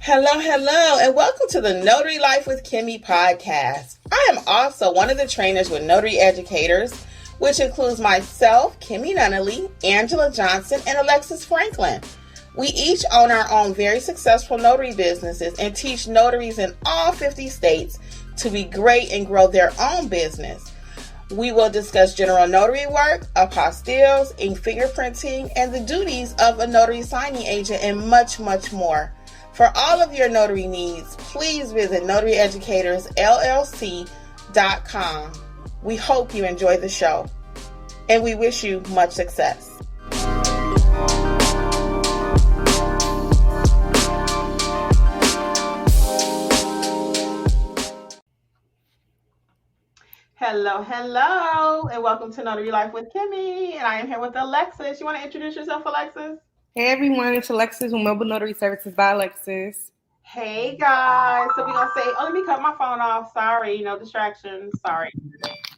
Hello, and welcome to the Notary Life with Kimmi Podcast. I am also one of the trainers with Notary Educators, which includes myself, Kimberly Nunnally, Angela Johnson, and Alexis Franklin. We each own our own very successful notary businesses and teach notaries in all 50 states to be great and grow their own business. We will discuss general notary work, apostilles, ink fingerprinting, and the duties of a notary signing agent, and much, much more. For all of your notary needs, please visit notaryeducatorsllc.com. We hope you enjoy the show, and we wish you much success. Hello, and welcome to Notary Life with Kimmi, and I am here with Alexis. You want to introduce yourself, Alexis? Hey everyone, it's Alexis with Mobile Notary Services by Alexis. Hey guys, so we're going to say, let me cut my phone off. Sorry, no distractions. Sorry.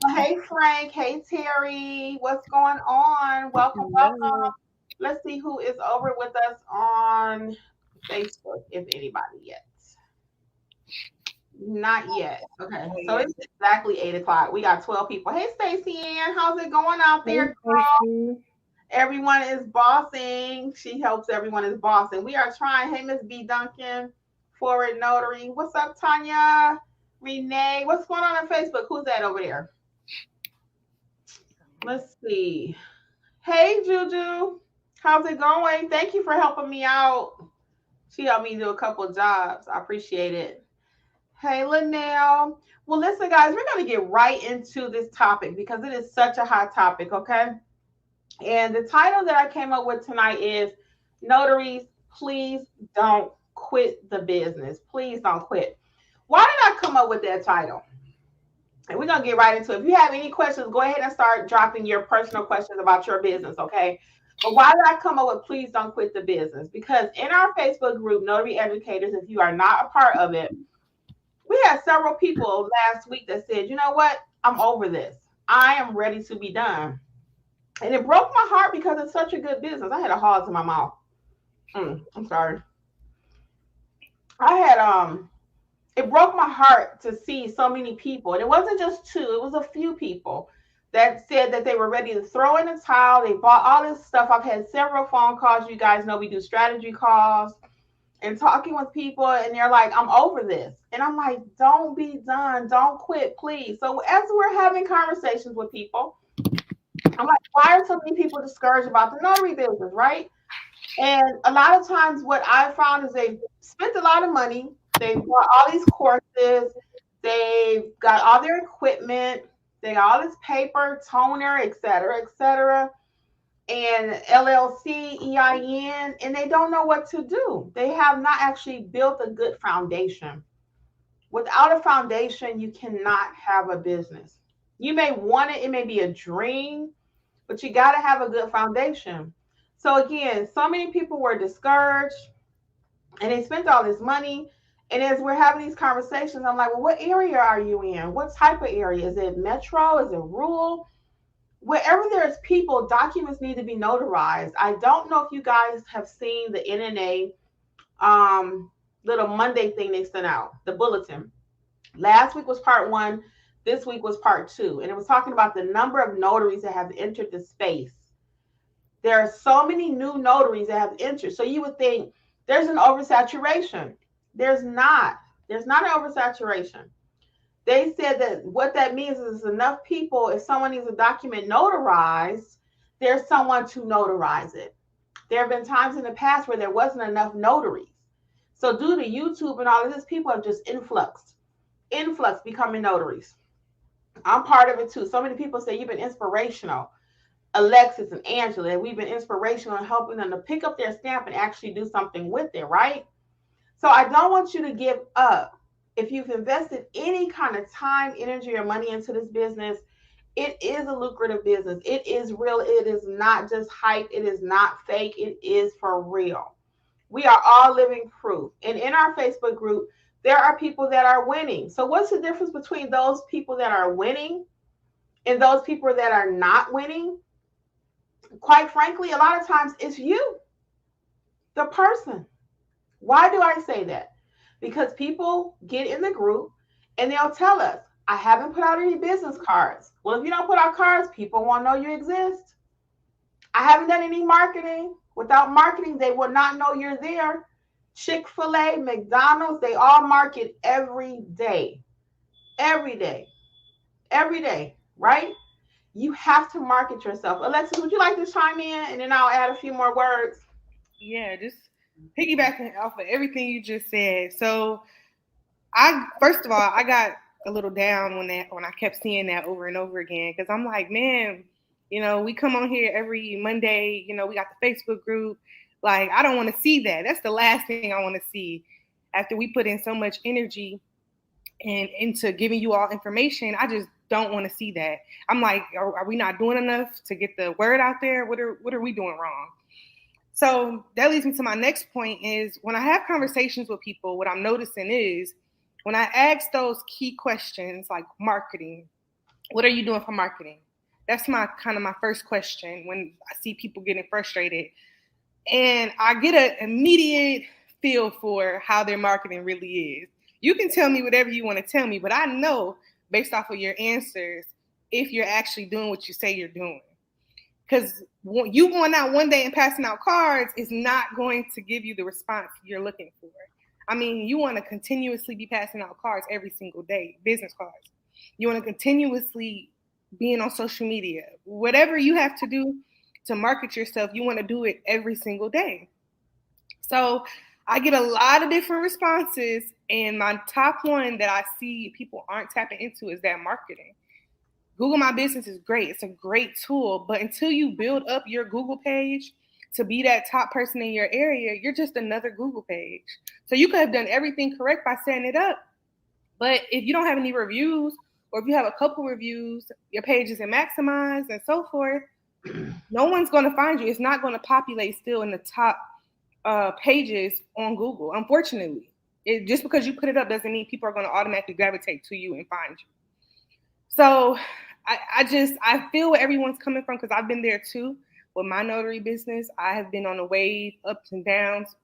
Well, hey Frank, hey Terry, what's going on? Welcome. Let's see who is over with us on Facebook, if anybody yet. Not yet. Okay, so it's exactly 8 o'clock. We got 12 people. Hey Stacey Ann, how's it going out there, girl? Everyone is bossing. She helps everyone is bossing. We are trying. Hey, Miss B. Duncan, Forward Notary. What's up, Tanya? Renee. What's going on Facebook? Who's that over there? Let's see. Hey, Juju. How's it going? Thank you for helping me out. She helped me do a couple jobs. I appreciate it. Hey, Linnell. Well, listen, guys, we're going to get right into this topic because it is such a hot topic, okay? And the title that I came up with tonight is Notaries, Please Don't Quit the Business. Please don't quit. Why did I come up with that title? And we're going to get right into it. If you have any questions, go ahead and start dropping your personal questions about your business, okay? But why did I come up with Please Don't Quit the Business? Because in our Facebook group, Notary Educators, if you are not a part of it, we had several people last week that said, you know what? I'm over this. I am ready to be done. And it broke my heart because it's such a good business. I had a Halls in my mouth. I'm sorry. It broke my heart to see so many people. And it wasn't just two, it was a few people that said that they were ready to throw in the towel. They bought all this stuff. I've had several phone calls. You guys know we do strategy calls and talking with people. And they're like, I'm over this. And I'm like, don't be done. Don't quit, please. So as we're having conversations with people, I'm like, why are so many people discouraged about the notary business, right? And a lot of times what I found is they've spent a lot of money. They've bought all these courses. They've got all their equipment. They got all this paper, toner, et cetera, and LLC, EIN, and they don't know what to do. They have not actually built a good foundation. Without a foundation, you cannot have a business. You may want it. It may be a dream, but you got to have a good foundation. So again, so many people were discouraged and they spent all this money. And as we're having these conversations, I'm like, well, what area are you in? What type of area? Is it metro? Is it rural? Wherever there's people, documents need to be notarized. I don't know if you guys have seen the NNA little Monday thing they sent out, the bulletin. Last week was part 1. This week was part 2, and it was talking about the number of notaries that have entered the space. There are so many new notaries that have entered. So you would think there's an oversaturation. There's not an oversaturation. They said that what that means is enough people, if someone needs a document notarized, there's someone to notarize it. There have been times in the past where there wasn't enough notaries. So due to YouTube and all of this, people have just influx becoming notaries. I'm part of it too. So many people say you've been inspirational. Alexis and Angela, we've been inspirational in helping them to pick up their stamp and actually do something with it, right? So I don't want you to give up. If you've invested any kind of time, energy, or money into this business, it is a lucrative business. It is real. It is not just hype. It is not fake. It is for real. We are all living proof. And in our Facebook group, there are people that are winning. So what's the difference between those people that are winning and those people that are not winning? Quite frankly, a lot of times it's you, the person. Why do I say that? because people get in the group and they'll tell us, I haven't put out any business cards. Well, if you don't put out cards, people won't know you exist. I haven't done any marketing. Without marketing, they will not know you're there. Chick-fil-A, McDonald's, they all market every day. Every day. Every day, right? You have to market yourself. Alexis, would you like to chime in? And then I'll add a few more words. Yeah, just piggybacking off of everything you just said. So I first of all, I got a little down when I kept seeing that over and over again because I'm like, man, we come on here every Monday. We got the Facebook group. Like, I don't want to see that. That's the last thing I want to see after we put in so much energy and into giving you all information. I just don't want to see that. I'm like, are we not doing enough to get the word out there? What are we doing wrong? So that leads me to my next point is when I have conversations with people, what I'm noticing is when I ask those key questions like marketing, what are you doing for marketing? That's my first question when I see people getting frustrated. And I get an immediate feel for how their marketing really is. You can tell me whatever you want to tell me, but I know based off of your answers if you're actually doing what you say you're doing. Because you going out one day and passing out cards is not going to give you the response you're looking for. I mean, you want to continuously be passing out cards every single day, business cards. You want to continuously being on social media. Whatever you have to do to market yourself, you want to do it every single day. So I get a lot of different responses, and my top one that I see people aren't tapping into is that marketing. Google My Business is great. It's a great tool, but until you build up your Google page to be that top person in your area, you're just another Google page. So you could have done everything correct by setting it up, but if you don't have any reviews, or if you have a couple reviews, your page isn't maximized and so forth, no one's going to find you. It's not going to populate still in the top pages on Google, unfortunately. Just because you put it up doesn't mean people are going to automatically gravitate to you and find you. So I feel where everyone's coming from because I've been there too with my notary business. I have been on a wave, ups and downs,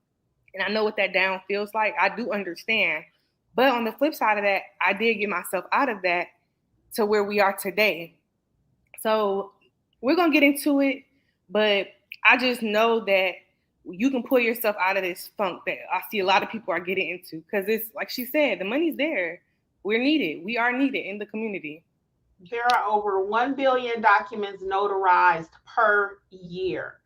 and I know what that down feels like. I do understand. But on the flip side of that, I did get myself out of that to where we are today. So we're going to get into it, but I just know that you can pull yourself out of this funk that I see a lot of people are getting into because it's like she said, the money's there. We're needed. We are needed in the community. There are over 1 billion documents notarized per year.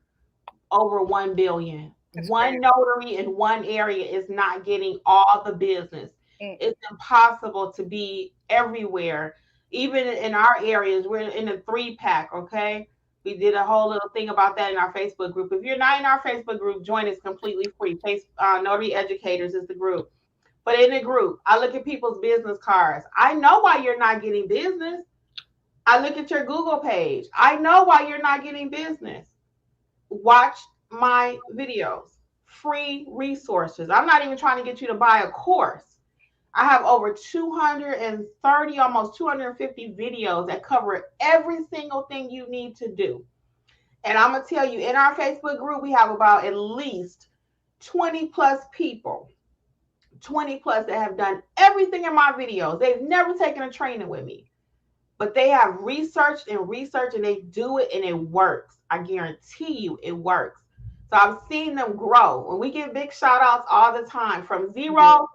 Over 1 billion. That's one notary in one area is not getting all the business. It's impossible to be everywhere. Even in our areas, we're in a 3-pack, okay? We did a whole little thing about that in our Facebook group. If you're not in our Facebook group, join. It's completely free. Notary Educators is the group. But in the group, I look at people's business cards. I know why you're not getting business. I look at your Google page. I know why you're not getting business. Watch my videos. Free resources. I'm not even trying to get you to buy a course. I have over 230, almost 250 videos that cover every single thing you need to do. And I'm going to tell you, in our Facebook group, we have about at least 20 plus people, 20 plus that have done everything in my videos. They've never taken a training with me, but they have researched and they do it and it works. I guarantee you it works. So I've seen them grow. And we give big shout outs all the time from zero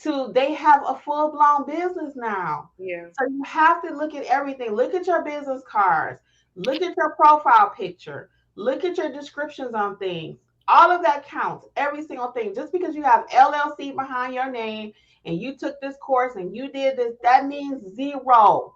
to they have a full-blown business now. Yeah. So you have to look at everything. Look at your business cards. Look at your profile picture. Look at your descriptions on things. All of that counts. Every single thing. Just because you have LLC behind your name and you took this course and you did this, that means zero.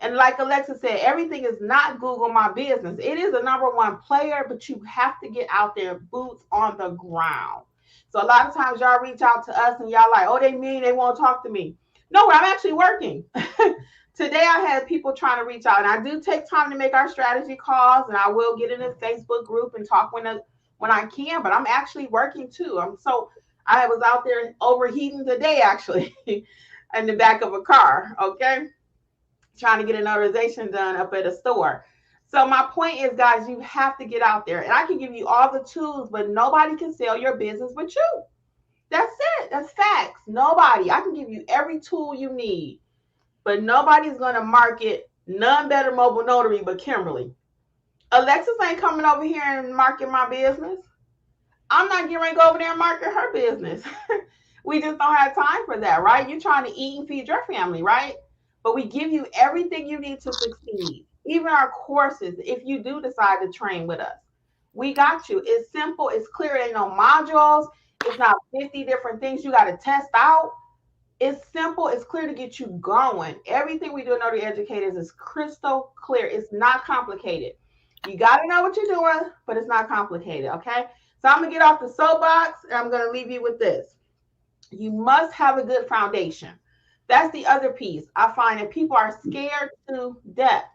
And like Alexis said, everything is not Google My Business. It is a number one player, but you have to get out there, boots on the ground. So a lot of times y'all reach out to us and y'all like, oh, they mean they won't talk to me. No, I'm actually working. Today I had people trying to reach out, and I do take time to make our strategy calls, and I will get in a Facebook group and talk when I can, but I'm actually working too. I was out there overheating today, actually, in the back of a car, okay? Trying to get a notarization done up at a store. So my point is, guys, you have to get out there. And I can give you all the tools, but nobody can sell your business but you. That's it. That's facts. Nobody. I can give you every tool you need, but nobody's going to market none better mobile notary but Kimberly. Alexis ain't coming over here and market my business. I'm not getting ready to go over there and market her business. We just don't have time for that, right? You're trying to eat and feed your family, right? But we give you everything you need to succeed. Even our courses, if you do decide to train with us, we got you. It's simple. It's clear. Ain't no modules. It's not 50 different things you got to test out. It's simple. It's clear to get you going. Everything we do in Notary Educators is crystal clear. It's not complicated. You got to know what you're doing, but it's not complicated, okay? So I'm going to get off the soapbox, and I'm going to leave you with this. You must have a good foundation. That's the other piece. I find that people are scared to death.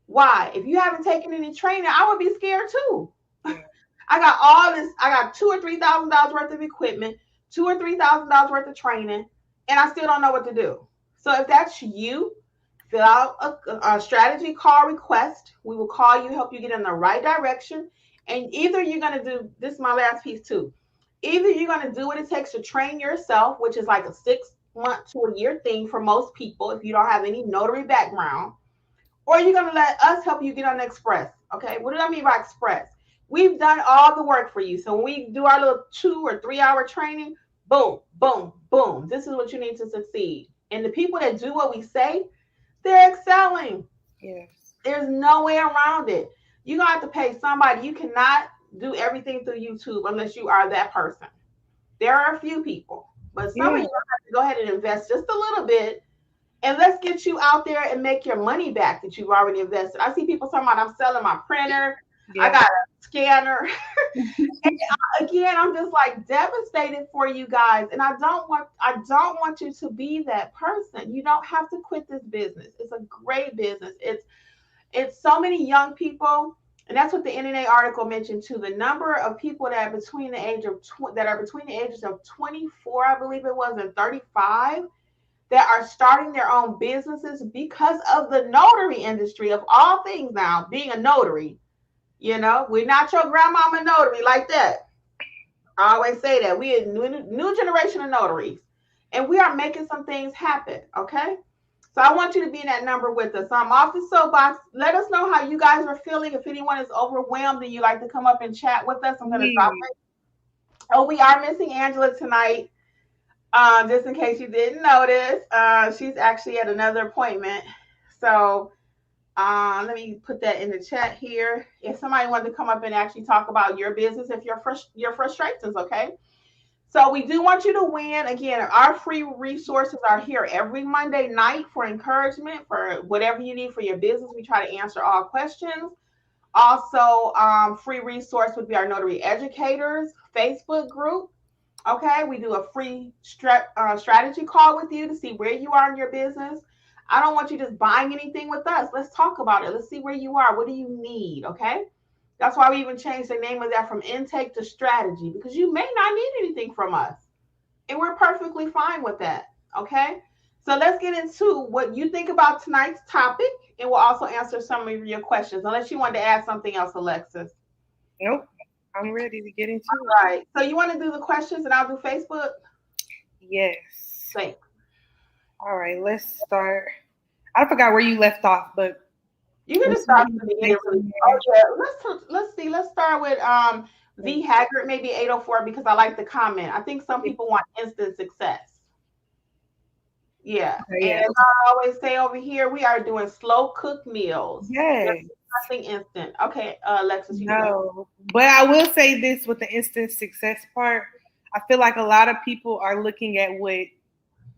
Why? If you haven't taken any training, I would be scared too. I got all this. I got $2,000 or $3,000 worth of equipment, $2,000 or $3,000 worth of training, and I still don't know what to do. So if that's you, fill out a strategy call request. We will call you, help you get in the right direction. And either you're going to do, this is my last piece too. Either you're going to do what it takes to train yourself, which is like a 6-month to a year thing for most people if you don't have any notary background, or you're going to let us help you get on the express. Okay. What do I mean by express? We've done all the work for you. So when we do our little 2 or 3 hour training, boom, boom, boom. This is what you need to succeed. And the people that do what we say, they're excelling. Yes. There's no way around it. You're going to have to pay somebody. You cannot do everything through YouTube unless you are that person. There are a few people, but some of you have to go ahead and invest just a little bit, and let's get you out there and make your money back that you've already invested. I see people talking about, I'm selling my printer. Yeah. I got a scanner. And again, I'm just like devastated for you guys. And I don't want you to be that person. You don't have to quit this business. It's a great business. It's so many young people, and that's what the NNA article mentioned too. The number of people that are between the ages of 24, I believe it was, and 35, that are starting their own businesses because of the notary industry of all things. Now, being a notary, you know, we're not your grandmama notary like that. I always say that we are new generation of notaries, and we are making some things happen. Okay. So I want you to be in that number with us. So I'm off the soapbox. Let us know how you guys are feeling. If anyone is overwhelmed and you like to come up and chat with us, I'm going to drop it. Oh, we are missing Angela tonight. Just in case you didn't notice, she's actually at another appointment. So let me put that in the chat here. If somebody wanted to come up and actually talk about your business, if your frustrations, okay? So we do want you to win. Again, our free resources are here every Monday night for encouragement, for whatever you need for your business. We try to answer all questions. Also, free resource would be our Notary Educators Facebook group. Okay, we do a free strategy call with you to see where you are in your business. I don't want you just buying anything with us. Let's talk about it. Let's see where you are. What do you need? Okay. That's why we even changed the name of that from intake to strategy, because you may not need anything from us. And we're perfectly fine with that. Okay. So let's get into what you think about tonight's topic, and we'll also answer some of your questions, unless you wanted to add something else, Alexis. Nope. I'm ready to get into it. All right. So you want to do the questions and I'll do Facebook? Yes. Thanks. All right. Let's start. I forgot where you left off, but you can just start from the beginning. Oh yeah. Let's see. Let's start with V Haggard, maybe 804, because I like the comment. I think some people want instant success. Yeah. Okay, yeah. And as I always say over here, we are doing slow cooked meals. Yes. Nothing instant. Okay, Alexis. No, but I will say this with the instant success part. I feel like a lot of people are looking at what,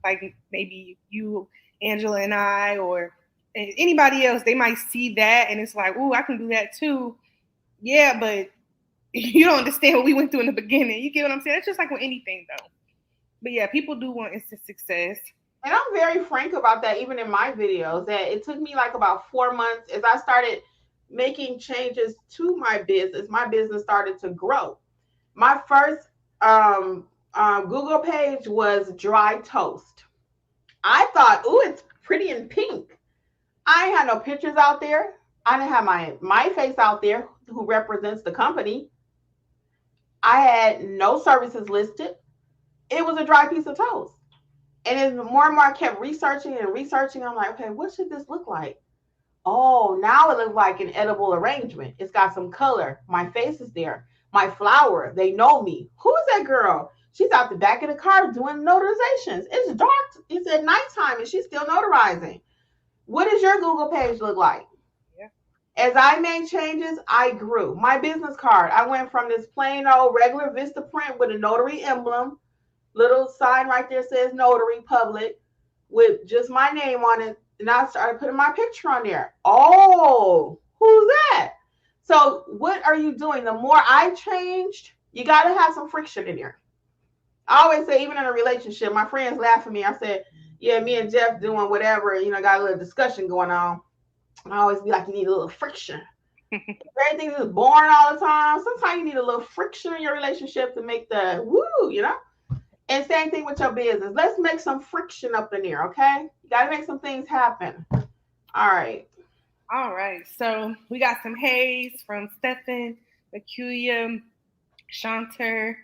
like maybe you, Angela, and I, or anybody else, they might see that and it's like, ooh, I can do that too. Yeah, but you don't understand what we went through in the beginning. You get what I'm saying? It's just like with anything though. But yeah, people do want instant success. And I'm very frank about that, even in my videos, that it took me like about 4 months as I started making changes to my business started to grow. My first Google page was dry toast. I thought, ooh, it's pretty in pink. I ain't had no pictures out there. I didn't have my face out there who represents the company. I had no services listed. It was a dry piece of toast. And then the more and more I kept researching and researching, I'm like, okay, what should this look like? Oh, now it looks like an edible arrangement. It's got some color. My face is there. My flower. They know me. Who is that girl? She's out the back of the car doing notarizations. It's dark. It's at nighttime and she's still notarizing. What does your Google page look like? Yeah. As I made changes, I grew. My business card, I went from this plain old regular Vista print with a notary emblem, little sign right there says notary public with just my name on it. And I started putting my picture on there. Oh, who's that? So what are you doing? The more I changed, you got to have some friction in there. I always say, even in a relationship, my friends laugh at me. I said, yeah, me and Jeff doing whatever, got a little discussion going on. I always be like, you need a little friction. Everything's just boring all the time. Sometimes you need a little friction in your relationship to make the woo. And same thing with your business. Let's make some friction up in there, okay? You got to make some things happen. All right. So we got some haze from Stephan, Acuya, Shanter.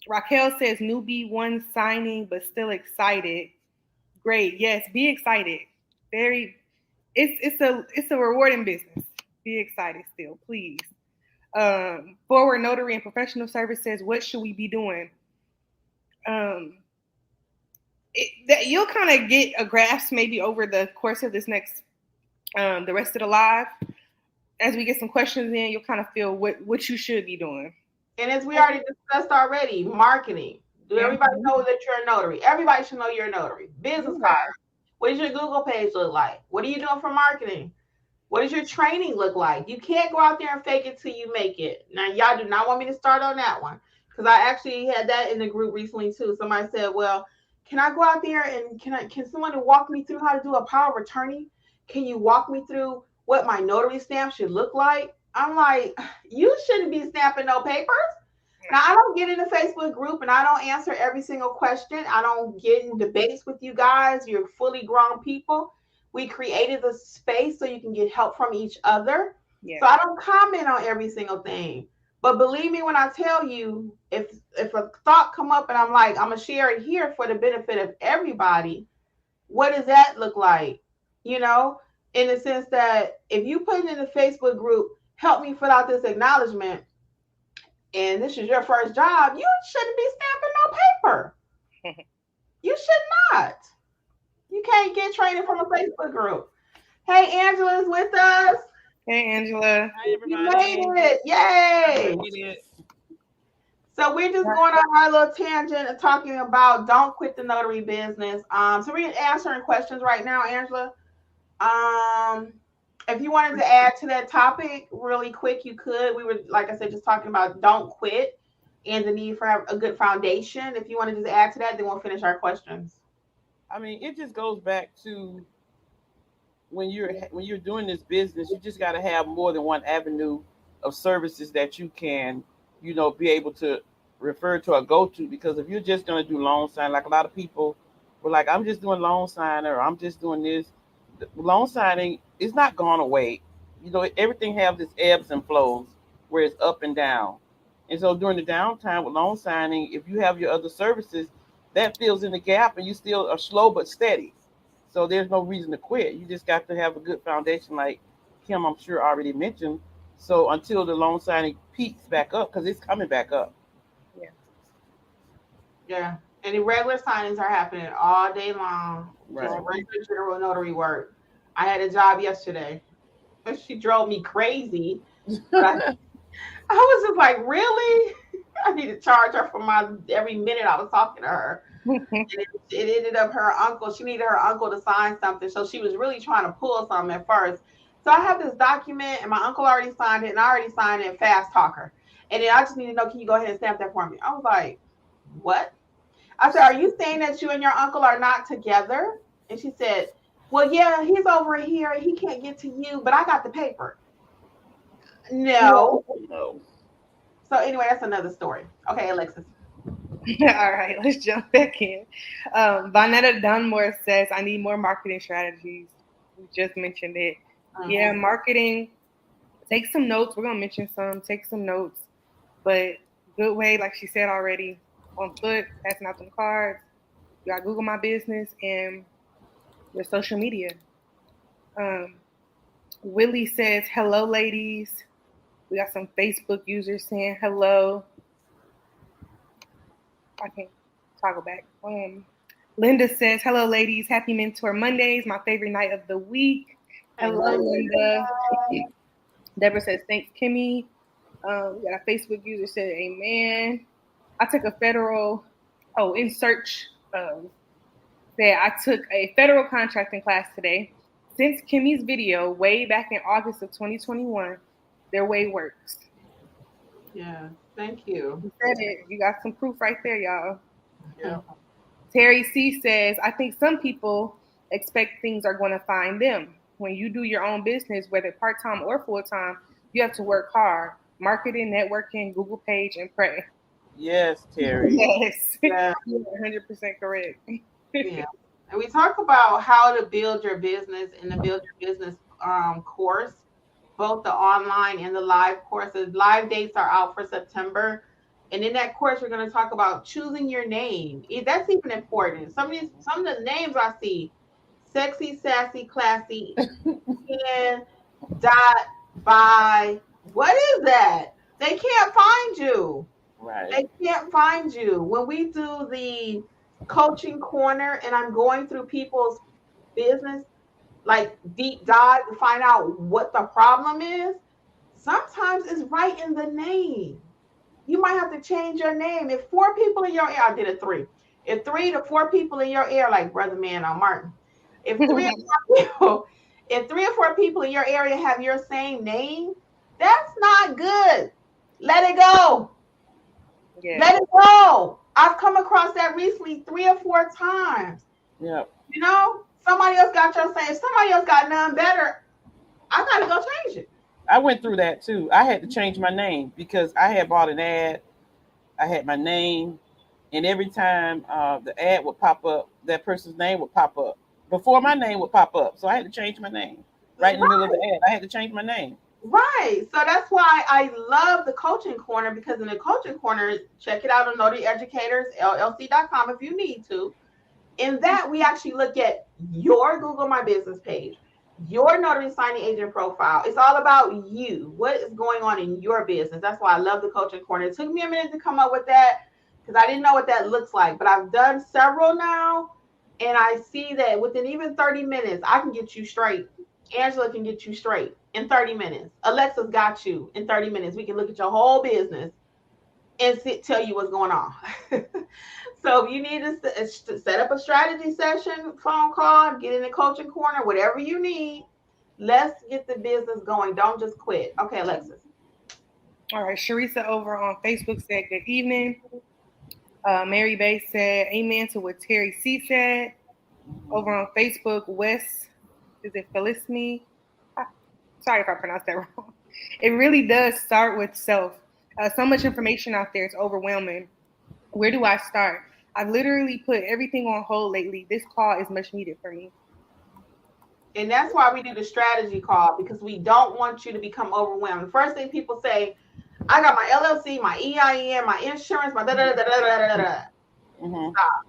Raquel says newbie one signing, but still excited. Great. Yes, be excited. It's a rewarding business. Be excited still, please. Forward Notary and Professional Services, what should we be doing? You'll kind of get a grasp maybe over the course of this next, the rest of the live. As we get some questions in, you'll kind of feel what you should be doing. And as we already discussed already, marketing. Do everybody know that you're a notary? Everybody should know you're a notary. Business card. What does your Google page look like? What are you doing for marketing? What does your training look like? You can't go out there and fake it till you make it. Now, y'all do not want me to start on that one, because I actually had that in the group recently too. Somebody said, well, can I go out there and can someone walk me through how to do a power of attorney? Can you walk me through what my notary stamp should look like? I'm like, you shouldn't be stamping no papers. Now, I don't get in the Facebook group and I don't answer every single question. I don't get in debates with you guys. You're fully grown people. We created the space so you can get help from each other. Yeah. So I don't comment on every single thing. But believe me when I tell you, if a thought come up and I'm like, I'm going to share it here for the benefit of everybody, what does that look like? In the sense that if you put it in the Facebook group, help me fill out this acknowledgement, and this is your first job, you shouldn't be stamping no paper. You should not. You can't get training from a Facebook group. Hey, Angela is with us. Hey, Angela. Hi, everybody. You made it. Yay. Made it. So we're just going on our little tangent and talking about don't quit the notary business. So we're answering questions right now, Angela. If you wanted to add to that topic really quick, you could. We were, like I said, just talking about don't quit and the need for a good foundation. If you want to just add to that, then we'll finish our questions. I mean, it just goes back to when you're doing this business, you just got to have more than one avenue of services that you can, be able to refer to or go to. Because if you're just going to do loan sign, like a lot of people were like, I'm just doing loan sign, or I'm just doing this. Loan signing is not gone away. Everything has its ebbs and flows where it's up and down. And so during the downtime with loan signing, if you have your other services, that fills in the gap and you still are slow but steady. So there's no reason to quit. You just got to have a good foundation, like Kim, I'm sure, already mentioned. So until the loan signing peaks back up, because it's coming back up. Yeah. Yeah. And the regular signings are happening all day long. Right. Just regular general notary work. I had a job yesterday. She drove me crazy. I was just like, really? I need to charge her for every minute I was talking to her. It ended up she needed her uncle to sign something. So she was really trying to pull something at first. So I have this document and my uncle already signed it and I already signed it, fast talker. And then I just need to know, can you go ahead and stamp that for me? I was like, what? I said, are you saying that you and your uncle are not together? And she said, well, yeah, he's over here. He can't get to you, but I got the paper. No. So anyway, that's another story. Okay, Alexis. All right, let's jump back in. Vonetta Dunmore says, I need more marketing strategies. We just mentioned it. Uh-huh. Yeah, marketing. Take some notes. We're going to mention some. Take some notes. But good way, like she said already, on foot, passing out some cards. You got Google My Business and your social media. Willie says, hello, ladies. We got some Facebook users saying hello. I can't toggle back. Linda says, hello, ladies. Happy Mentor Mondays, my favorite night of the week. Hello, Linda. Deborah says, thanks, Kimmy. We got a Facebook user said, amen. I took a federal, in search of, said I took a federal contracting class today. Since Kimmy's video way back in August of 2021, their way works. Yeah, thank you. You said it. You got some proof right there, y'all. Yeah. Terry C says, I think some people expect things are going to find them. When you do your own business, whether part-time or full-time, you have to work hard. Marketing, networking, Google page, and pray. Yes, Terry. Yes. Yeah. You're 100% correct. Yeah. And we talk about how to build your business in the Build Your Business course, both the online and the live courses. Live dates are out for September. And in that course, we're going to talk about choosing your name. That's even important. Some of the names I see, sexy, sassy, classy, and dot by. What is that? They can't find you. Right. They can't find you. When we do the coaching corner and I'm going through people's business, like deep dive to find out what the problem is, sometimes it's right in the name. You might have to change your name. If 4 people in your ear, I did it 3. If 3 to 4 people in your ear, like Brother Man or Martin, if 3 or 4 people in your area have your same name, that's not good. Let it go. Yeah. Let it go. I've come across that recently 3 or 4 times. Yeah. You know, somebody else got your same. Somebody else got none better. I got to go change it. I went through that too. I had to change my name because I had bought an ad. I had my name, and every time the ad would pop up, that person's name would pop up before my name would pop up. So I had to change my name right in the middle of the ad. I had to change my name. Right. So that's why I love the coaching corner, because in the coaching corner, check it out on notaryeducatorsllc.com if you need to. In that, we actually look at your Google My Business page, your notary signing agent profile. It's all about you. What is going on in your business? That's why I love the coaching corner. It took me a minute to come up with that because I didn't know what that looks like, but I've done several now, and I see that within even 30 minutes, I can get you straight. Angela can get you straight in 30 minutes. Alexis got you in 30 minutes. We can look at your whole business and tell you what's going on. So if you need to set up a strategy session, phone call, get in the coaching corner, whatever you need, let's get the business going. Don't just quit. Okay, Alexis. All right. Sharisa over on Facebook said, good evening. Mary Bay said, amen to what Terry C said. Over on Facebook, Wes, is it Felicity? Sorry if I pronounced that wrong. It really does start with self. So much information out there, it's overwhelming. Where do I start? I've literally put everything on hold lately. This call is much needed for me. And that's why we do the strategy call, because we don't want you to become overwhelmed. The first thing people say, I got my LLC, my EIN, my insurance, my da-da-da-da-da-da-da-da. Stop.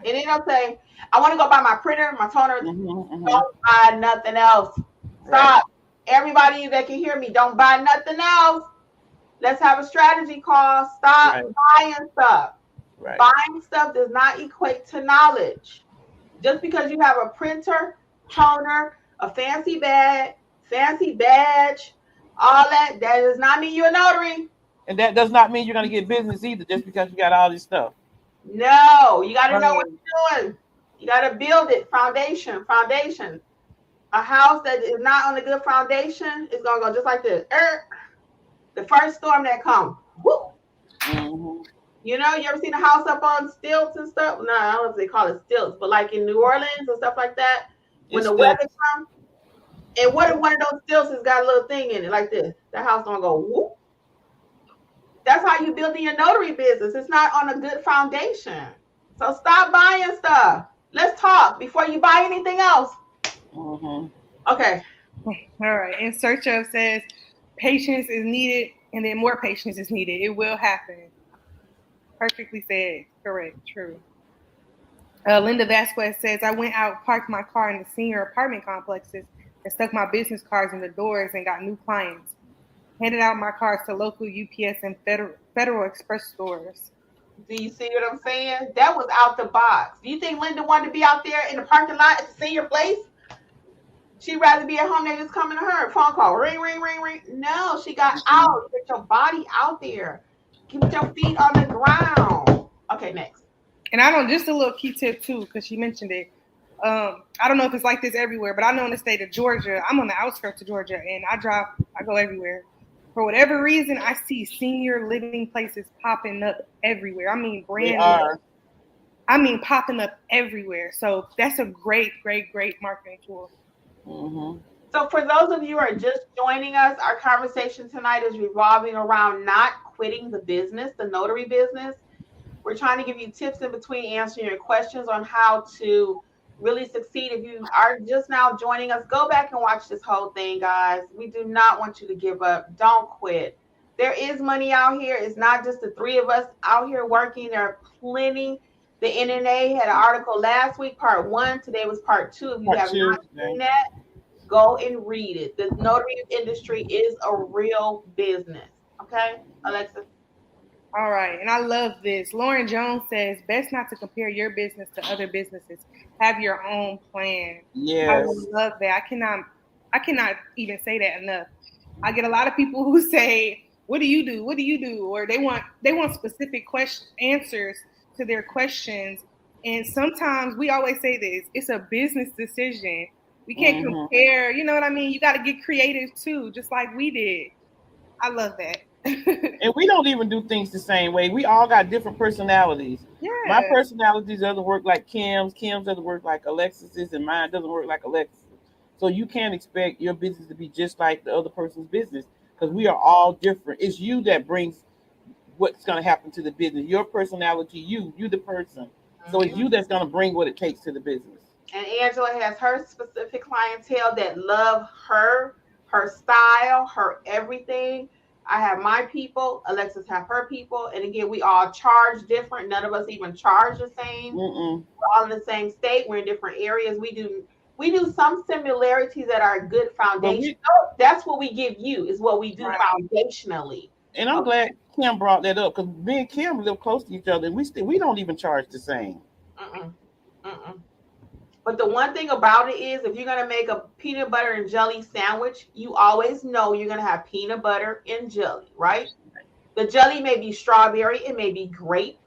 And then they'll say, I want to go buy my printer, my toner. Don't buy nothing else. Stop. Right. Everybody that can hear me, don't buy nothing else. Let's have a strategy call. Stop buying stuff. Right. Buying stuff does not equate to knowledge. Just because you have a printer, toner, a fancy badge, all that does not mean you're a notary. And that does not mean you're going to get business either, just because you got all this stuff. No, you got to know what you're doing. You got to build it. Foundation. A house that is not on a good foundation is going to go just like this. The first storm that comes. Whoo. Mm-hmm. You know, you ever seen a house up on stilts and stuff? No, I don't know if they call it stilts, but like in New Orleans and stuff like that, when the weather comes, and what if one of those stilts has got a little thing in it like this? That house don't go whoop. That's how you building your notary business. It's not on a good foundation. So stop buying stuff. Let's talk before you buy anything else. Mm-hmm. Okay. All right. In search of says patience is needed, and then more patience is needed. It will happen. Perfectly said. Correct. True. Linda Vasquez says, I went out, parked my car in the senior apartment complexes, and stuck my business cards in the doors and got new clients. Handed out my cards to local UPS and Federal Express stores. Do you see what I'm saying? That was out the box. Do you think Linda wanted to be out there in the parking lot at the senior place? She'd rather be at home than just coming to her. Phone call, ring, ring, ring, ring. No, she got out. Get your body out there. Keep your feet on the ground. Okay, next. And I don't, just a little key tip too, because she mentioned it. I don't know if it's like this everywhere, but I know in the state of Georgia, I'm on the outskirts of Georgia, and I go everywhere. For whatever reason, I see senior living places popping up everywhere. I mean, brand new. I mean, popping up everywhere. So that's a great, great, great marketing tool. Mm-hmm. So for those of you who are just joining us, our conversation tonight is revolving around not quitting the business, the notary business. We're trying to give you tips in between answering your questions on how to really succeed. If you are just now joining us, go back and watch this whole thing, guys. We do not want you to give up. Don't quit. There is money out here. It's not just the three of us out here working. There are plenty. The NNA had an article last week, part 1. Today was part 2. If you have not seen that, go and read it. The notary industry is a real business. Okay, Alexis? All right, and I love this. Lauren Jones says, best not to compare your business to other businesses. Have your own plan. Yes. I love that. I cannot even say that enough. I get a lot of people who say, what do you do? What do you do? Or they want specific answers to their questions. And sometimes we always say this, it's a business decision. We can't compare, you know what I mean? You got to get creative too, just like we did. I love that. And we don't even do things the same way. We all got different personalities. Yeah. My personality doesn't work like Kim's doesn't work like Alexis's, and mine doesn't work like Alexis. So you can't expect your business to be just like the other person's business, because we are all different. It's you that brings what's going to happen to the business. Your personality, you the person. So it's you that's going to bring what it takes to the business. And Angela has her specific clientele that love her style, her everything. I have my people. Alexis have her people. And again, we all charge different. None of us even charge the same. We're all in the same state. We're in different areas. We do some similarities that are a good foundation. That's what we give you, is what we do foundationally. And I'm glad Kim brought that up, because me and Kim live close to each other, and we don't even charge the same. But the one thing about it is, if you're going to make a peanut butter and jelly sandwich, you always know you're going to have peanut butter and jelly, right? The jelly may be strawberry, it may be grape,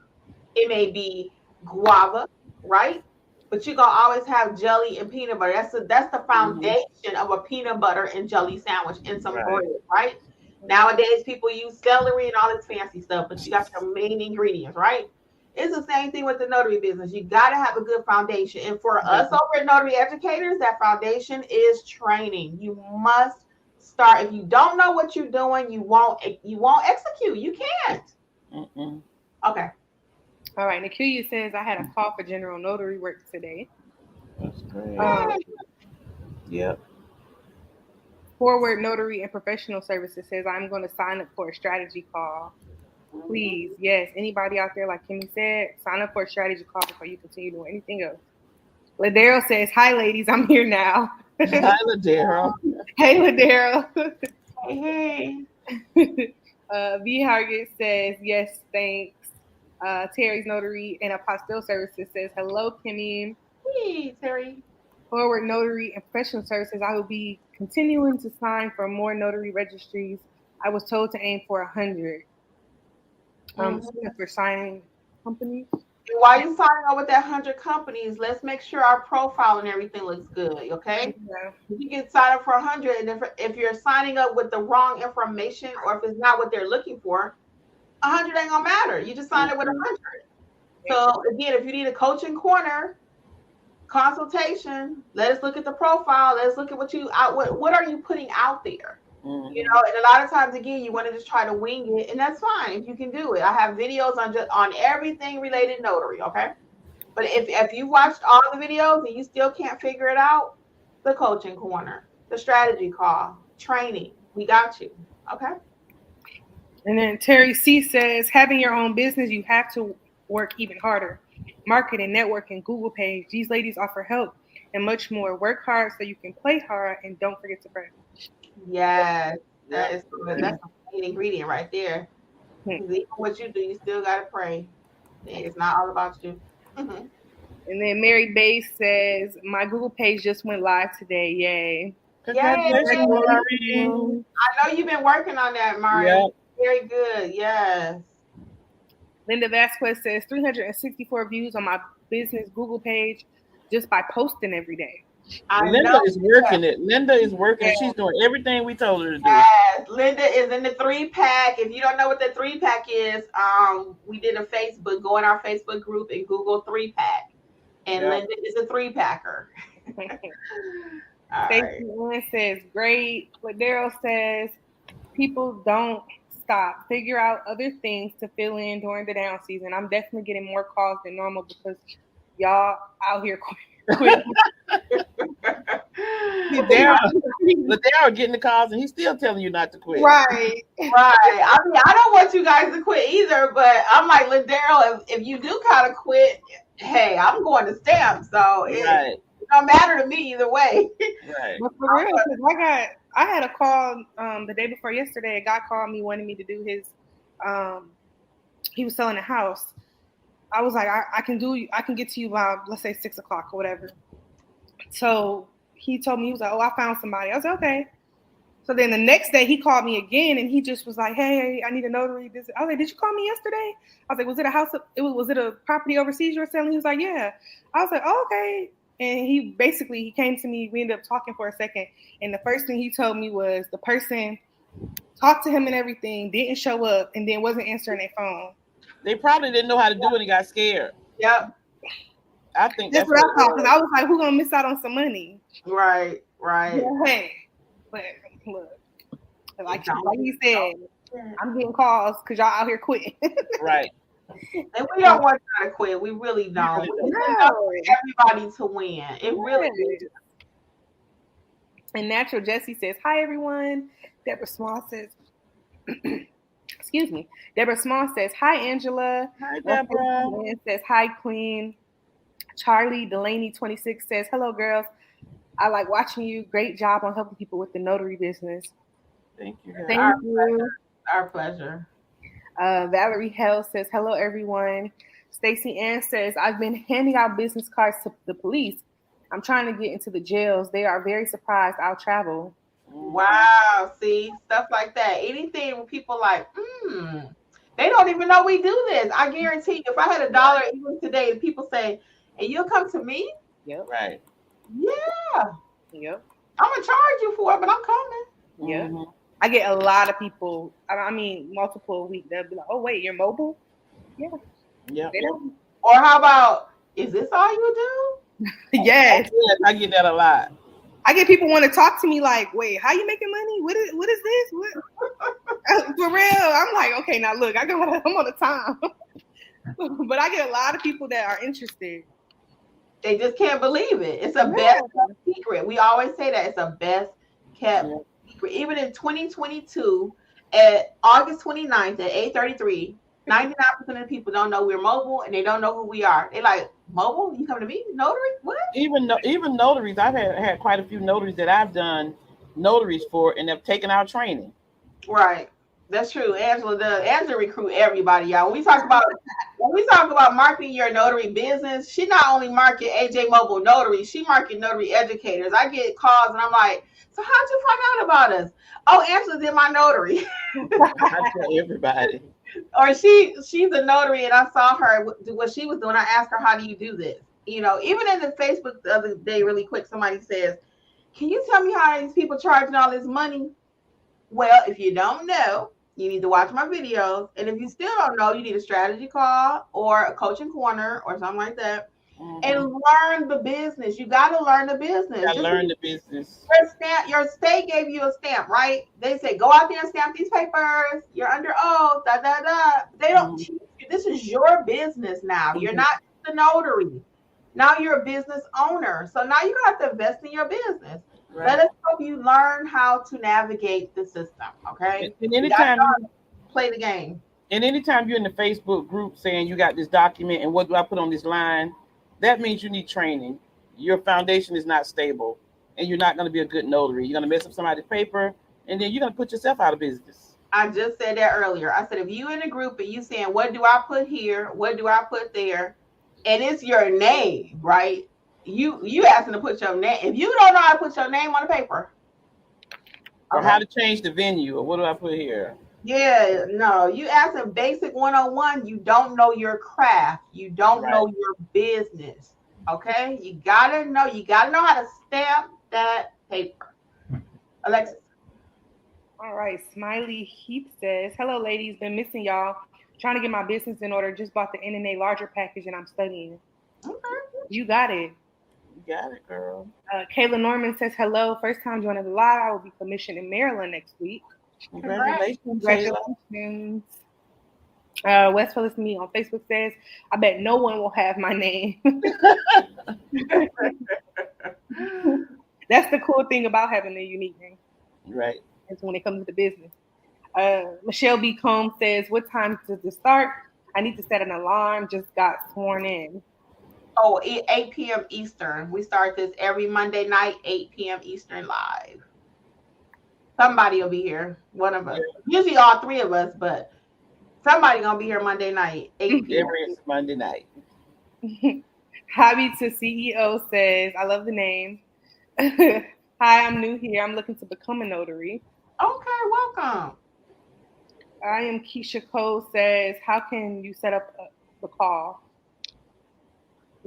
it may be guava, right? But you're going to always have jelly and peanut butter. That's the foundation of a peanut butter and jelly sandwich and some bread, right? Nowadays, people use celery and all this fancy stuff, but you got your main ingredients, right? It's the same thing with the notary business. You got to have a good foundation. And for us over at Notary Educators, that foundation is training. You must start. If you don't know what you're doing, you won't execute. You can't. Okay. All right. Nakia says, I had a call for general notary work today. That's great. Yep. Forward Notary and Professional Services says, I'm going to sign up for a strategy call. Please, yes. Anybody out there, like Kimmi said, sign up for a strategy call before you continue doing anything else. Ladero says, hi, ladies. I'm here now. Hi, Ladero. Hey, Ladero. Hey. V. Hargett says, yes, thanks. Terry's Notary and Apostille Services says, hello, Kimmi. Hey, Terry. Forward Notary and Professional Services, I will be continuing to sign for more notary registries. I was told to aim for 100. For signing companies. And while you're signing up with that 100 companies, let's make sure our profile and everything looks good, okay? Yeah. You can sign up for 100, and if you're signing up with the wrong information, or if it's not what they're looking for, 100 ain't gonna matter. You just sign up with 100. So again, if you need a coaching corner consultation, let us look at the profile. Let's look at what are you putting out there. You know, and a lot of times, again, you want to just try to wing it, and that's fine if you can do it. I have videos on everything related notary, okay? But if you watched all the videos and you still can't figure it out, the coaching corner, the strategy call, training, we got you, okay? And then Terry C says, having your own business, you have to work even harder. marketing, networking, Google page. These ladies offer help and much more. Work hard so you can play hard, and don't forget to pray. Yes, that Yeah. is good. That's a main ingredient right there. Because even what you do, you still gotta pray. It's not all about you. And then Mary Base says, my Google page just went live today. Yay. Congratulations, Yay. Maureen. I know you've been working on that, Mari. Yeah. Very good. Yes. Linda Vasquez says 364 views on my business Google page just by posting every day. Linda is working it. Linda is working. Yeah. She's doing everything we told her to do. Yes, Linda is in the 3-pack. If you don't know what the 3-pack is, we did a Facebook. Go in our Facebook group and Google 3-pack. And Linda is a 3-packer. Stacey Lynn says, great. What Daryl says, people don't stop. Figure out other things to fill in during the down season. I'm definitely getting more calls than normal because y'all out here quitting. Daryl getting the calls and he's still telling you not to quit. Right. I mean, I don't want you guys to quit either, but I'm like, Daryl, if you do kind of quit, hey, I'm going to stamp, so it don't matter to me either way. Right. But for real, because I had a call the day before yesterday. A guy called me, wanted me to do his. He was selling a house. I was like, I can get to you by, let's say 6 o'clock or whatever. So he told me, he was like, oh, I found somebody. I was like, okay. So then the next day he called me again and he just was like, hey, I need a notary. I was like, did you call me yesterday? I was like, was it a house? Was it a property overseas you were selling? He was like, yeah. I was like, oh, okay. And he came to me. We ended up talking for a second. And the first thing he told me was the person talked to him and everything, didn't show up, and then wasn't answering their phone. They probably didn't know how to do it and got scared. Yep. I think that's what I thought, because I was like, who's going to miss out on some money? Right. Yeah, hey, but look, like he said, I'm getting calls because y'all out here quitting. Right. And we don't want y'all to quit. We really don't. We want everybody to win. It really is. And Natural Jesse says, hi, everyone. Deborah Small says, excuse me. Deborah Small says, hi, Angela. Hi, Deborah. Says, hi, Queen. Charlie Delaney 26 says, hello, girls. I like watching you. Great job on helping people with the notary business. Thank you. Thank you. Our pleasure. Valerie Hell says, hello, everyone. Stacy Ann says, I've been handing out business cards to the police. I'm trying to get into the jails. They are very surprised I'll travel. Wow. See, stuff like that. Anything when people like, they don't even know we do this. I guarantee you, if I had $1 even today, people say, and you'll come to me? Yep. Right. Yeah. Yep. I'm going to charge you for it, but I'm coming. Yeah. Mm-hmm. I get a lot of people, multiple a week. They'll be like, oh, wait, you're mobile? Yeah. Yeah. Or how about, is this all you do? Yes. I get that a lot. I get people want to talk to me like, wait, how you making money? What is this? What? For real. I'm like, okay, now look, I'm on the time. But I get a lot of people that are interested. They just can't believe it. It's a best kept secret. We always say that it's a best kept secret. Even in 2022, at August 29th at 8:33, 99% of the people don't know we're mobile and they don't know who we are. They like, mobile? You come to me? Notary? What? Even notaries. I've had quite a few notaries that I've done notaries for and have taken our training. Right. That's true. Angela does. Angela recruit everybody, y'all. When we talk about marketing your notary business, she not only market AJ Mobile Notary, she market notary educators. I get calls and I'm like, so how'd you find out about us? Oh, Angela did my notary. I tell everybody. Or she's a notary and I saw her do what she was doing. I asked her, how do you do this? You know, even in the Facebook the other day, really quick, somebody says, can you tell me how these people charging all this money? Well, if you don't know, you need to watch my videos. And if you still don't know, you need a strategy call or a coaching corner or something like that. Mm-hmm. And learn the business. You got to learn the business. You got to learn the business. Your state gave you a stamp, right? They say, go out there and stamp these papers. You're under oath, da, da, da. They don't teach you. This is your business now. Mm-hmm. You're not the notary. Now you're a business owner. So now you have to invest in your business. Right. Let us help you learn how to navigate the system, okay? And anytime play the game. And anytime you're in the Facebook group saying you got this document and what do I put on this line, that means you need training. Your foundation is not stable, and you're not going to be a good notary. You're going to mess up somebody's paper, and then you're going to put yourself out of business. I just said that earlier. I said, if you in a group and you saying, what do I put here? What do I put there? And it's your name, right? You asking to put your name. If you don't know how to put your name on the paper. Or how to change the venue, or what do I put here? Yeah, no, you asking basic 101, you don't know your craft. You don't know your business. Okay? You gotta know how to stamp that paper. Alexis. All right, Smiley Heath says, hello ladies, been missing y'all. Trying to get my business in order. Just bought the NNA larger package and I'm studying. Okay. You got it. You got it, girl. Kayla Norman says, hello. First time joining the live. I will be commissioned in Maryland next week. Congratulations. West Phyllis Me on Facebook says, I bet no one will have my name. That's the cool thing about having a unique name. Right. It's when it comes to the business. Michelle B. Combs says, what time does it start? I need to set an alarm. Just got sworn in. Oh, 8 p.m. Eastern. We start this every Monday night, 8 p.m. Eastern live. Somebody will be here. One of us. Usually all three of us, but somebody going to be here Monday night, 8 p.m. Every Monday night. Hobby to CEO says, I love the name. Hi, I'm new here. I'm looking to become a notary. Okay, welcome. I am Keisha Cole says, how can you set up the call?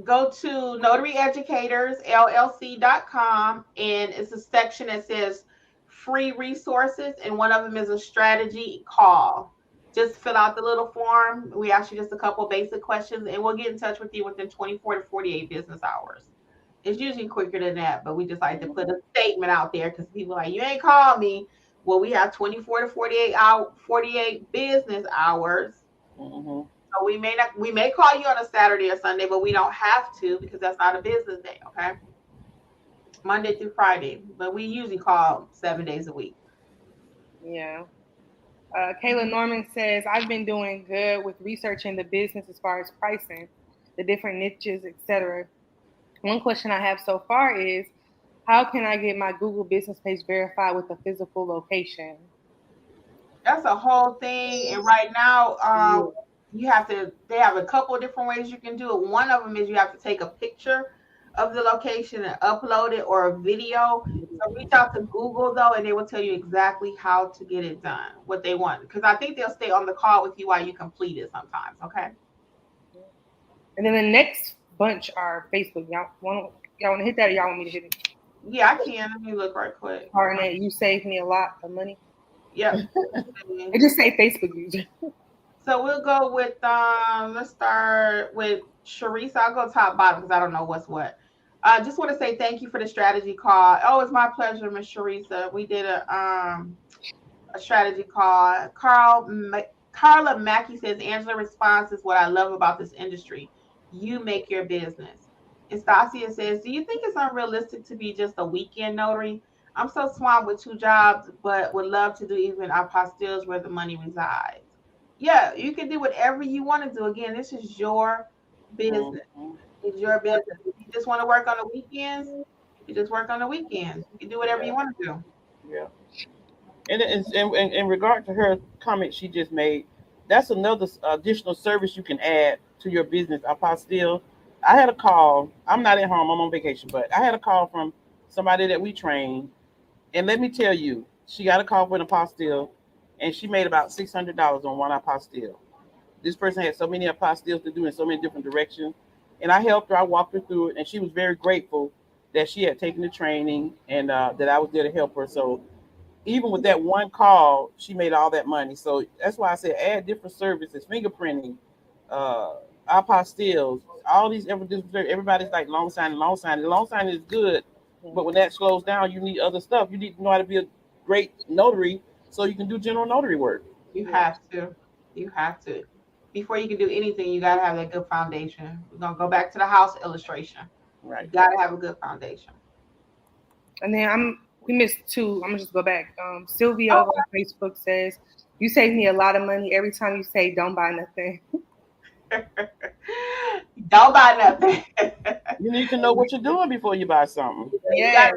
Go to notaryeducatorsllc.com, and it's a section that says free resources, and one of them is a strategy call. Just fill out the little form. We ask you just a couple basic questions, and we'll get in touch with you within 24 to 48 business hours. It's usually quicker than that, but we just like to put a statement out there because people are like, you ain't called me. Well, we have 24 to 48 business hours. Mm-hmm. So we may call you on a Saturday or Sunday, but we don't have to because that's not a business day, okay? Monday through Friday, but we usually call 7 days a week. Yeah. Kayla Norman says, I've been doing good with researching the business as far as pricing, the different niches, etc. One question I have so far is, how can I get my Google business page verified with a physical location? That's a whole thing. And right now, they have a couple of different ways you can do it. One of them is you have to take a picture of the location and upload it, or a video. So reach out to Google though, and they will tell you exactly how to get it done, what they want. Because I think they'll stay on the call with you while you complete it sometimes. Okay. And then the next bunch are Facebook. Y'all want to hit that, or y'all want me to hit it? Yeah, I can. Let me look right quick. Arnett, you saved me a lot of money. Yep. It just say Facebook user. So we'll go with let's start with Sharice. I'll go top bottom because I don't know what's what. I just want to say thank you for the strategy call. Oh, it's my pleasure, Miss Sharisa. We did a strategy call. Carla Mackey says, Angela response is what I love about this industry. You make your business. Estacia says, do you think it's unrealistic to be just a weekend notary? I'm so swamped with 2 jobs, but would love to do even apostilles where the money resides. Yeah, you can do whatever you want to do. Again, this is your business. It's your business. If you just want to work on the weekends, you just work on the weekends. You can do whatever you want to do. Yeah. And in regard to her comment she just made, that's another additional service you can add to your business, apostille. I had a call. I'm not at home. I'm on vacation, but I had a call from somebody that we trained. And let me tell you, she got a call for an apostille, and she made about $600 on one apostille. This person had so many apostilles to do in so many different directions. And I helped her. I walked her through it, and she was very grateful that she had taken the training and that I was there to help her. So even with that one call, she made all that money. So that's why I said add different services, fingerprinting, apostilles, all these everybody's like long signing. Long signing is good, but when that slows down, you need other stuff. You need to know how to be a great notary so you can do general notary work. You have to. Before you can do anything, you got to have that good foundation. We're going to go back to the house illustration. Right. You got to have a good foundation. And then we missed 2. I'm going to just go back. Sylvia over on Facebook says, You save me a lot of money every time you say don't buy nothing. Don't buy nothing. You need to know what you're doing before you buy something. Yeah.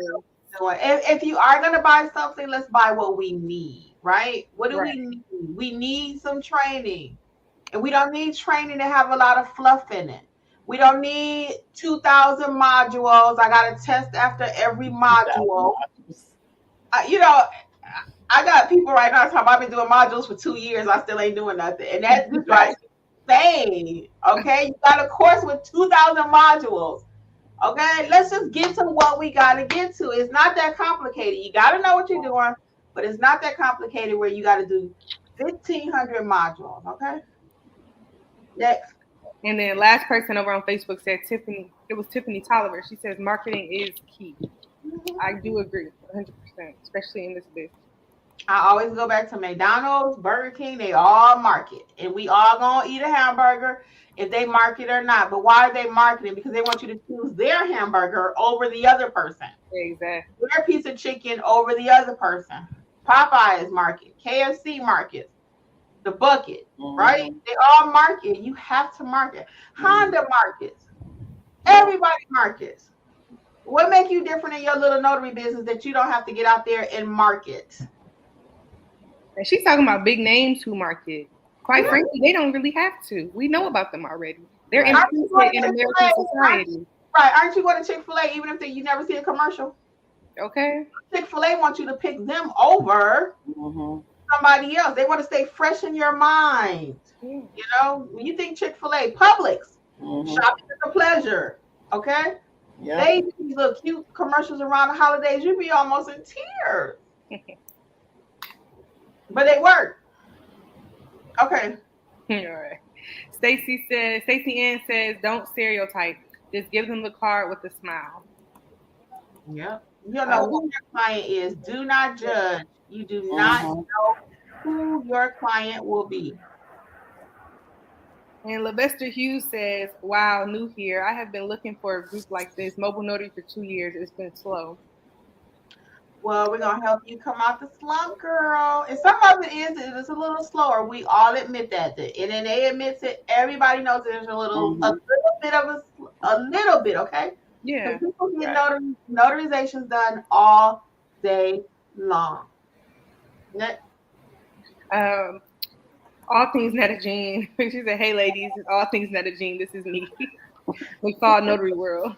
If you are going to buy something, let's buy what we need, right? What do we need? We need some training. And we don't need training to have a lot of fluff in it. We don't need 2,000 modules. I got to test after every module. I got people right now talking about I've been doing modules for 2 years. I still ain't doing nothing. And that's just like insane. Okay. You got a course with 2,000 modules. Okay. Let's just get to what we got to get to. It's not that complicated. You got to know what you're doing, but it's not that complicated where you got to do 1,500 modules. Okay. Next. And then last person over on Facebook said Tiffany. It was Tiffany Tolliver. She says marketing is key. I do agree 100%, especially in this business. I always go back to McDonald's, Burger King. They all market, and we all gonna eat a hamburger if they market or not. But why are they marketing? Because they want you to choose their hamburger over the other person. Exactly. Their piece of chicken over the other person. Popeyes market, KFC markets, the bucket, right? They all market. You have to market. Honda markets. Everybody markets. What makes you different in your little notary business that you don't have to get out there and market? And she's talking about big names who market. Quite frankly, they don't really have to. We know about them already. They're in American society. Right. Aren't you going to Chick-fil-A even if you never see a commercial? Okay. Chick-fil-A wants you to pick them over somebody else. They want to stay fresh in your mind. You know, when you think Chick-fil-A, Publix, shopping is a pleasure. Okay? Yeah. They do these little cute commercials around the holidays. You'd be almost in tears. But they work. Okay. All right. Stacey Ann says, don't stereotype. Just give them the card with a smile. Yeah. You don't know who your client is. Do not judge. You do not know who your client will be. And Levester Hughes says, wow, new here. I have been looking for a group like this, Mobile Notary, for 2 years. It's been slow. Well, we're going to help you come out the slump, girl. And some of it is a little slower. We all admit that. The NNA admits it. Everybody knows there's a little bit, okay? Yeah. People get notarizations done all day long. Next. All things Netagene. She said, hey, ladies, all things Netagene. This is me. We call Notary World.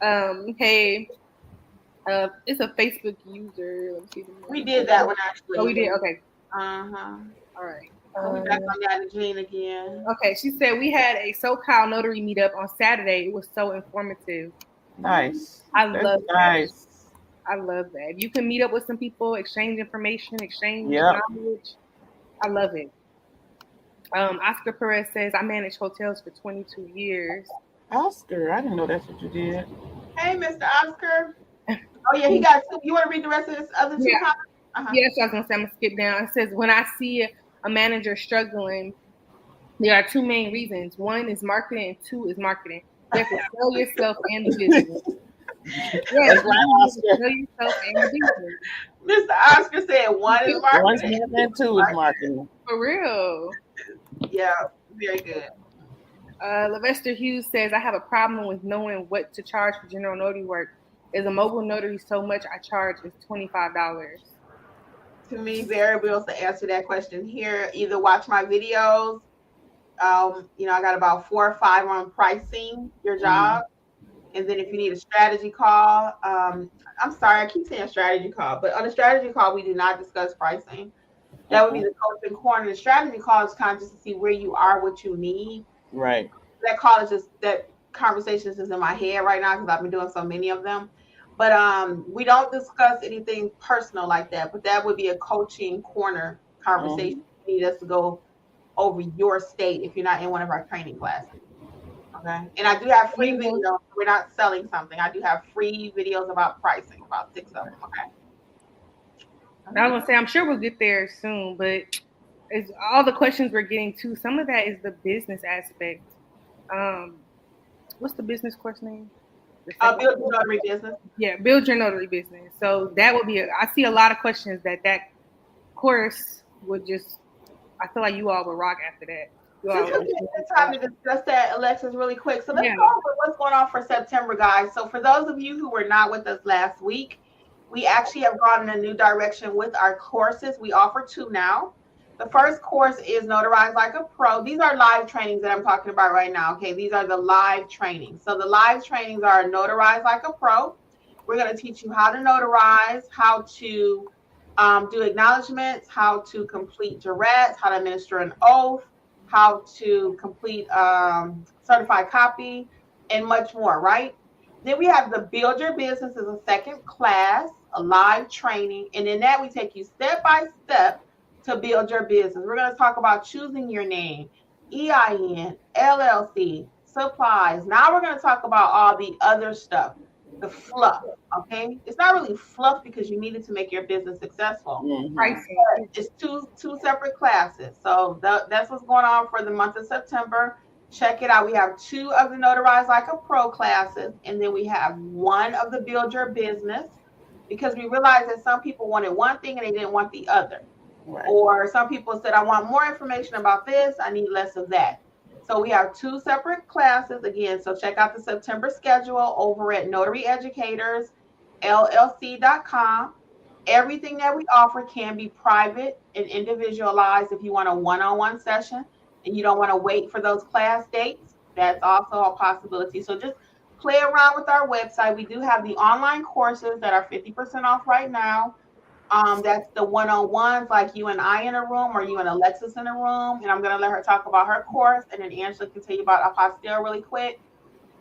Hey. It's a Facebook user. Let me see. We did that one actually. Oh, we did. Okay. All right. We're back on Netagene again. Okay. She said we had a SoCal Notary meetup on Saturday. It was so informative. Nice. I love that. You can meet up with some people, exchange information, exchange knowledge. I love it. Oscar Perez says I managed hotels for 22 years. Oscar, I didn't know that's what you did. Hey, Mr. Oscar. Oh, yeah, he got two. You want to read the rest of this other two comments? Yes, I was going to say, I'm going to skip down. It says, when I see a manager struggling, there are two main reasons. One is marketing, and two is marketing. You have to sell yourself and the business. Yes, sell yourself and the business. Mr. Oscar said one is marketing. One and two is marketing. For real. Yeah, very good. Levester Hughes says, I have a problem with knowing what to charge for general notary work. Is a mobile notary so much I charge is $25? To me, variables to answer that question here. Either watch my videos. I got about 4 or 5 on pricing your job. And then if you need a strategy call, I'm sorry, I keep saying strategy call, but on a strategy call, we do not discuss pricing. That would be the coaching corner. The strategy call is kind of just to see where you are, what you need. Right. That call is just that conversation is in my head right now because I've been doing so many of them. But we don't discuss anything personal like that. But that would be a coaching corner conversation. You need us to go over your state if you're not in one of our training classes. Okay. And I do have free videos. We're not selling something. I do have free videos about pricing, about 6 of them. Okay. I was gonna say I'm sure we'll get there soon, but it's all the questions we're getting to. Some of that is the business aspect. What's the business course name? Build your notary business. Yeah, build your notary business. So that would be. I see a lot of questions that course would just, I feel like you all would rock after that. Since we get the time to discuss that, Alexis, really quick. So let's Yeah. go over what's going on for September, guys. So for those of you who were not with us last week, we actually have gone in a new direction with our courses. We offer 2 now. The first course is Notarize Like a Pro. These are live trainings that I'm talking about right now. Okay, these are the live trainings. So the live trainings are Notarize Like a Pro. We're going to teach you how to notarize, how to do acknowledgments, how to complete jurats, how to administer an oath, how to complete certified copy, and much more, right? Then we have the Build Your Business as a second class, a live training. And in that, we take you step by step to build your business. We're going to talk about choosing your name, EIN, LLC, supplies. Now we're going to talk about all the other stuff, the fluff, okay? It's not really fluff because you need it to make your business successful. Right. It's two separate classes. So that's what's going on for the month of September. Check it out. We have 2 of the Notarize Like a Pro classes, and then we have 1 of the Build Your Business, because we realized that some people wanted one thing and they didn't want the other. Right. Or some people said, I want more information about this, I need less of that. So we have 2 separate classes again. So check out the September schedule over at notaryeducatorsllc.com. Everything that we offer can be private and individualized if you want a one-on-one session and you don't want to wait for those class dates. That's also a possibility. So just play around with our website. We do have the online courses that are 50% off right now. That's the one-on-ones, like you and I in a room, or you and Alexis in a room. And I'm going to let her talk about her course, and then Angela can tell you about apostille really quick.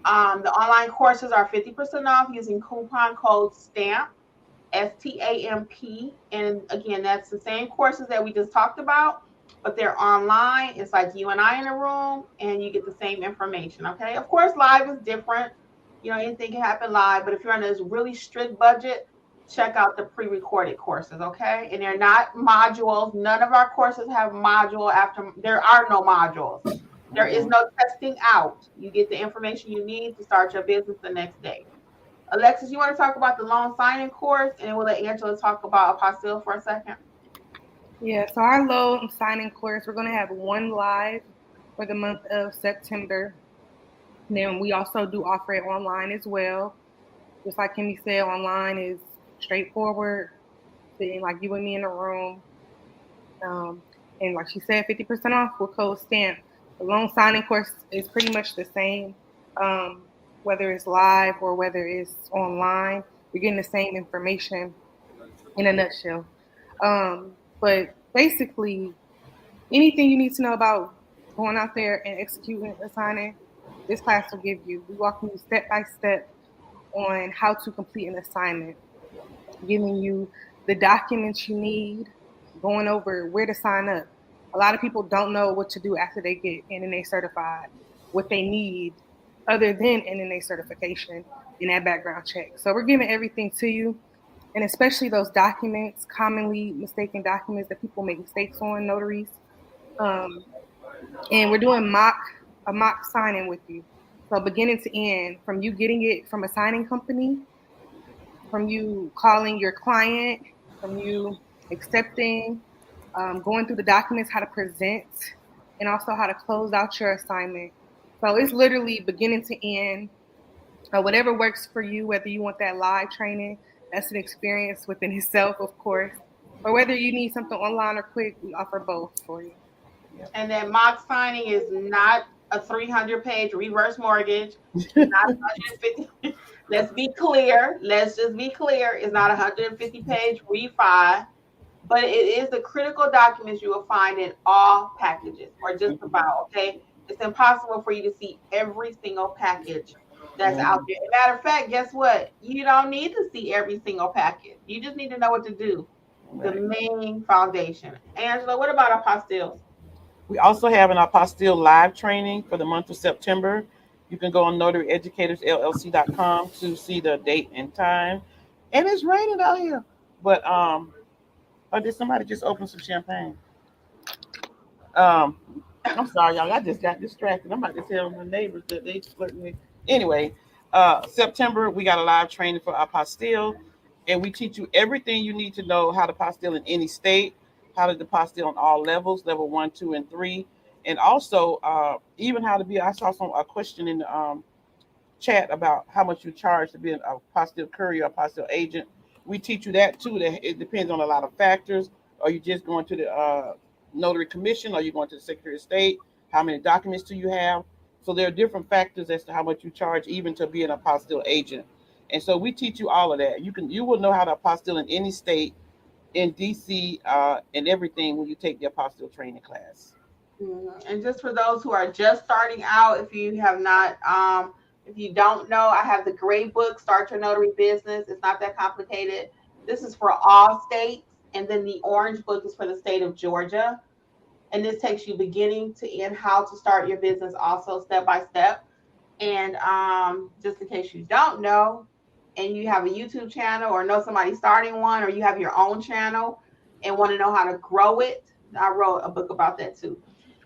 The online courses are 50% off using coupon code STAMP, STAMP. And again, that's the same courses that we just talked about, but they're online. It's like you and I in a room, and you get the same information. Okay. Of course, live is different. You know, anything can happen live, but if you're on this really strict budget, check out the pre-recorded courses, okay? And they're not modules. None of our courses have module after. There are no modules. There is no testing out. You get the information you need to start your business the next day. Alexis, you want to talk about the loan signing course, and we'll let Angela talk about apostille for a second. Yeah, so our loan signing course, we're going to have 1 live for the month of September. And then we also do offer it online as well. Just like Kimmi said, online is straightforward, sitting like you and me in a room. And like she said, 50% off with code STAMP. The loan signing course is pretty much the same, whether it's live or whether it's online. You're getting the same information in a nutshell. But basically, anything you need to know about going out there and executing a signing, this class will give you. We walk you step by step on how to complete an assignment, giving you the documents you need, going over where to sign up. A lot of people don't know what to do after they get NNA certified, what they need other than NNA certification and that background check. So we're giving everything to you, and especially those documents, commonly mistaken documents that people make mistakes on, notaries. And we're doing a mock signing with you. So beginning to end, from you getting it from a signing company, from you calling your client, from you accepting, going through the documents, how to present, and also how to close out your assignment. So it's literally beginning to end, whatever works for you, whether you want that live training, that's an experience within itself, of course, or whether you need something online or quick, we offer both for you. And then mock signing is not a 300-page reverse mortgage. Not 150. Let's be clear. Let's just be clear. It's not a 150-page refi, but it is the critical documents you will find in all packages, or just about, okay? It's impossible for you to see every single package that's out there. As a matter of fact, guess what? You don't need to see every single package. You just need to know what to do. Right. The main foundation. Angela, what about apostilles? We also have an apostille live training for the month of September. You can go on notaryeducatorsllc.com to see the date and time. And it's raining out here. But did somebody just open some champagne? I'm sorry, y'all. I just got distracted. I'm about to tell my neighbors that they flirting me. Anyway, September, we got a live training for apostille, and we teach you everything you need to know how to apostille in any state. how to apostille on all levels, level 1, 2, and 3, and also even how to be. I saw a question in the chat about how much you charge to be an apostille courier, apostille agent. We teach you that too. That it depends on a lot of factors. Are you just going to the notary commission? Are you going to the Secretary of State? How many documents do you have? So there are different factors as to how much you charge, even to be an apostille agent. And so we teach you all of that. You will know how to apostille in any state, in DC, and everything when you take the apostille training class. And just for those who are just starting out, if you have not, if you don't know, I have the gray book, Start Your Notary Business. It's not that complicated. This is for all states. And then the orange book is for the state of Georgia. And this takes you beginning to end how to start your business also step by step. And just in case you don't know, and you have a YouTube channel or know somebody starting one, or you have your own channel and want to know how to grow it, I wrote a book about that too.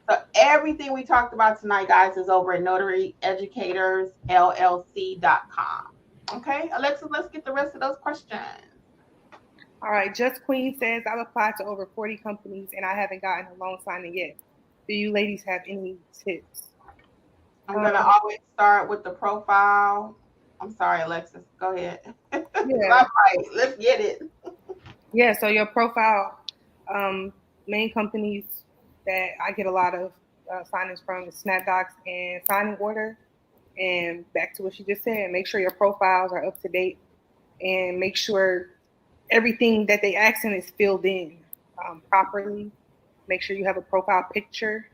So everything we talked about tonight, guys, is over at notaryeducatorsllc.com. Okay, Alexis, let's get the rest of those questions. All right, Just Queen says, I've applied to over 40 companies and I haven't gotten a loan signing yet. Do you ladies have any tips? I'm going to always start with the profile. I'm sorry, Alexis. Go ahead. Yeah. Right. Let's get it. Yeah, so your profile, main companies that I get a lot of signings from is SnapDocs and Signing Order. And back to what she just said, make sure your profiles are up to date and make sure everything that they asking is filled in properly. Make sure you have a profile picture.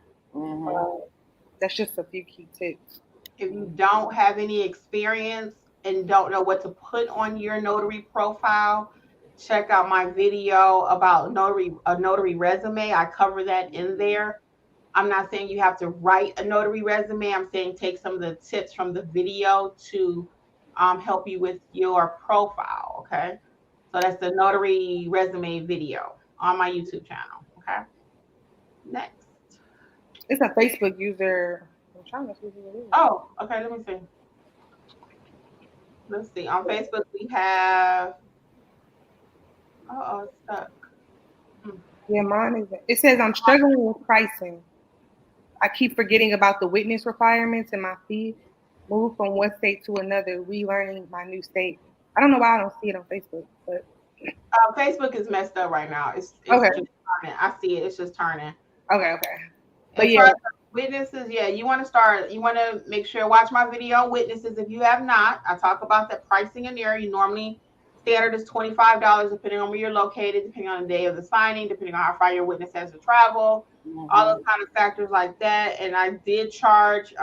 That's just a few key tips. If you don't have any experience and don't know what to put on your notary profile, check out my video about a notary resume. I cover that in there. I'm not saying you have to write a notary resume. I'm saying take some of the tips from the video to help you with your profile. Okay. So that's the notary resume video on my YouTube channel. Okay. Next. It's a Facebook user. I'm trying to see who it is. Oh, okay. Let me see. Let's see. On Facebook, we have. It's stuck. Yeah, mine is. It says I'm struggling with pricing. I keep forgetting about the witness requirements and my fee. Move from one state to another, relearning my new state. I don't know why I don't see it on Facebook, but Facebook is messed up right now. It's okay. Just turning. I see it. It's just turning. Okay. But yeah, witnesses. Yeah, you want to start. You want to make sure watch my video on witnesses. If you have not, I talk about the pricing in there. You normally standard is $25, depending on where you're located, depending on the day of the signing, depending on how far your witness has to travel, all those kind of factors like that. And I did charge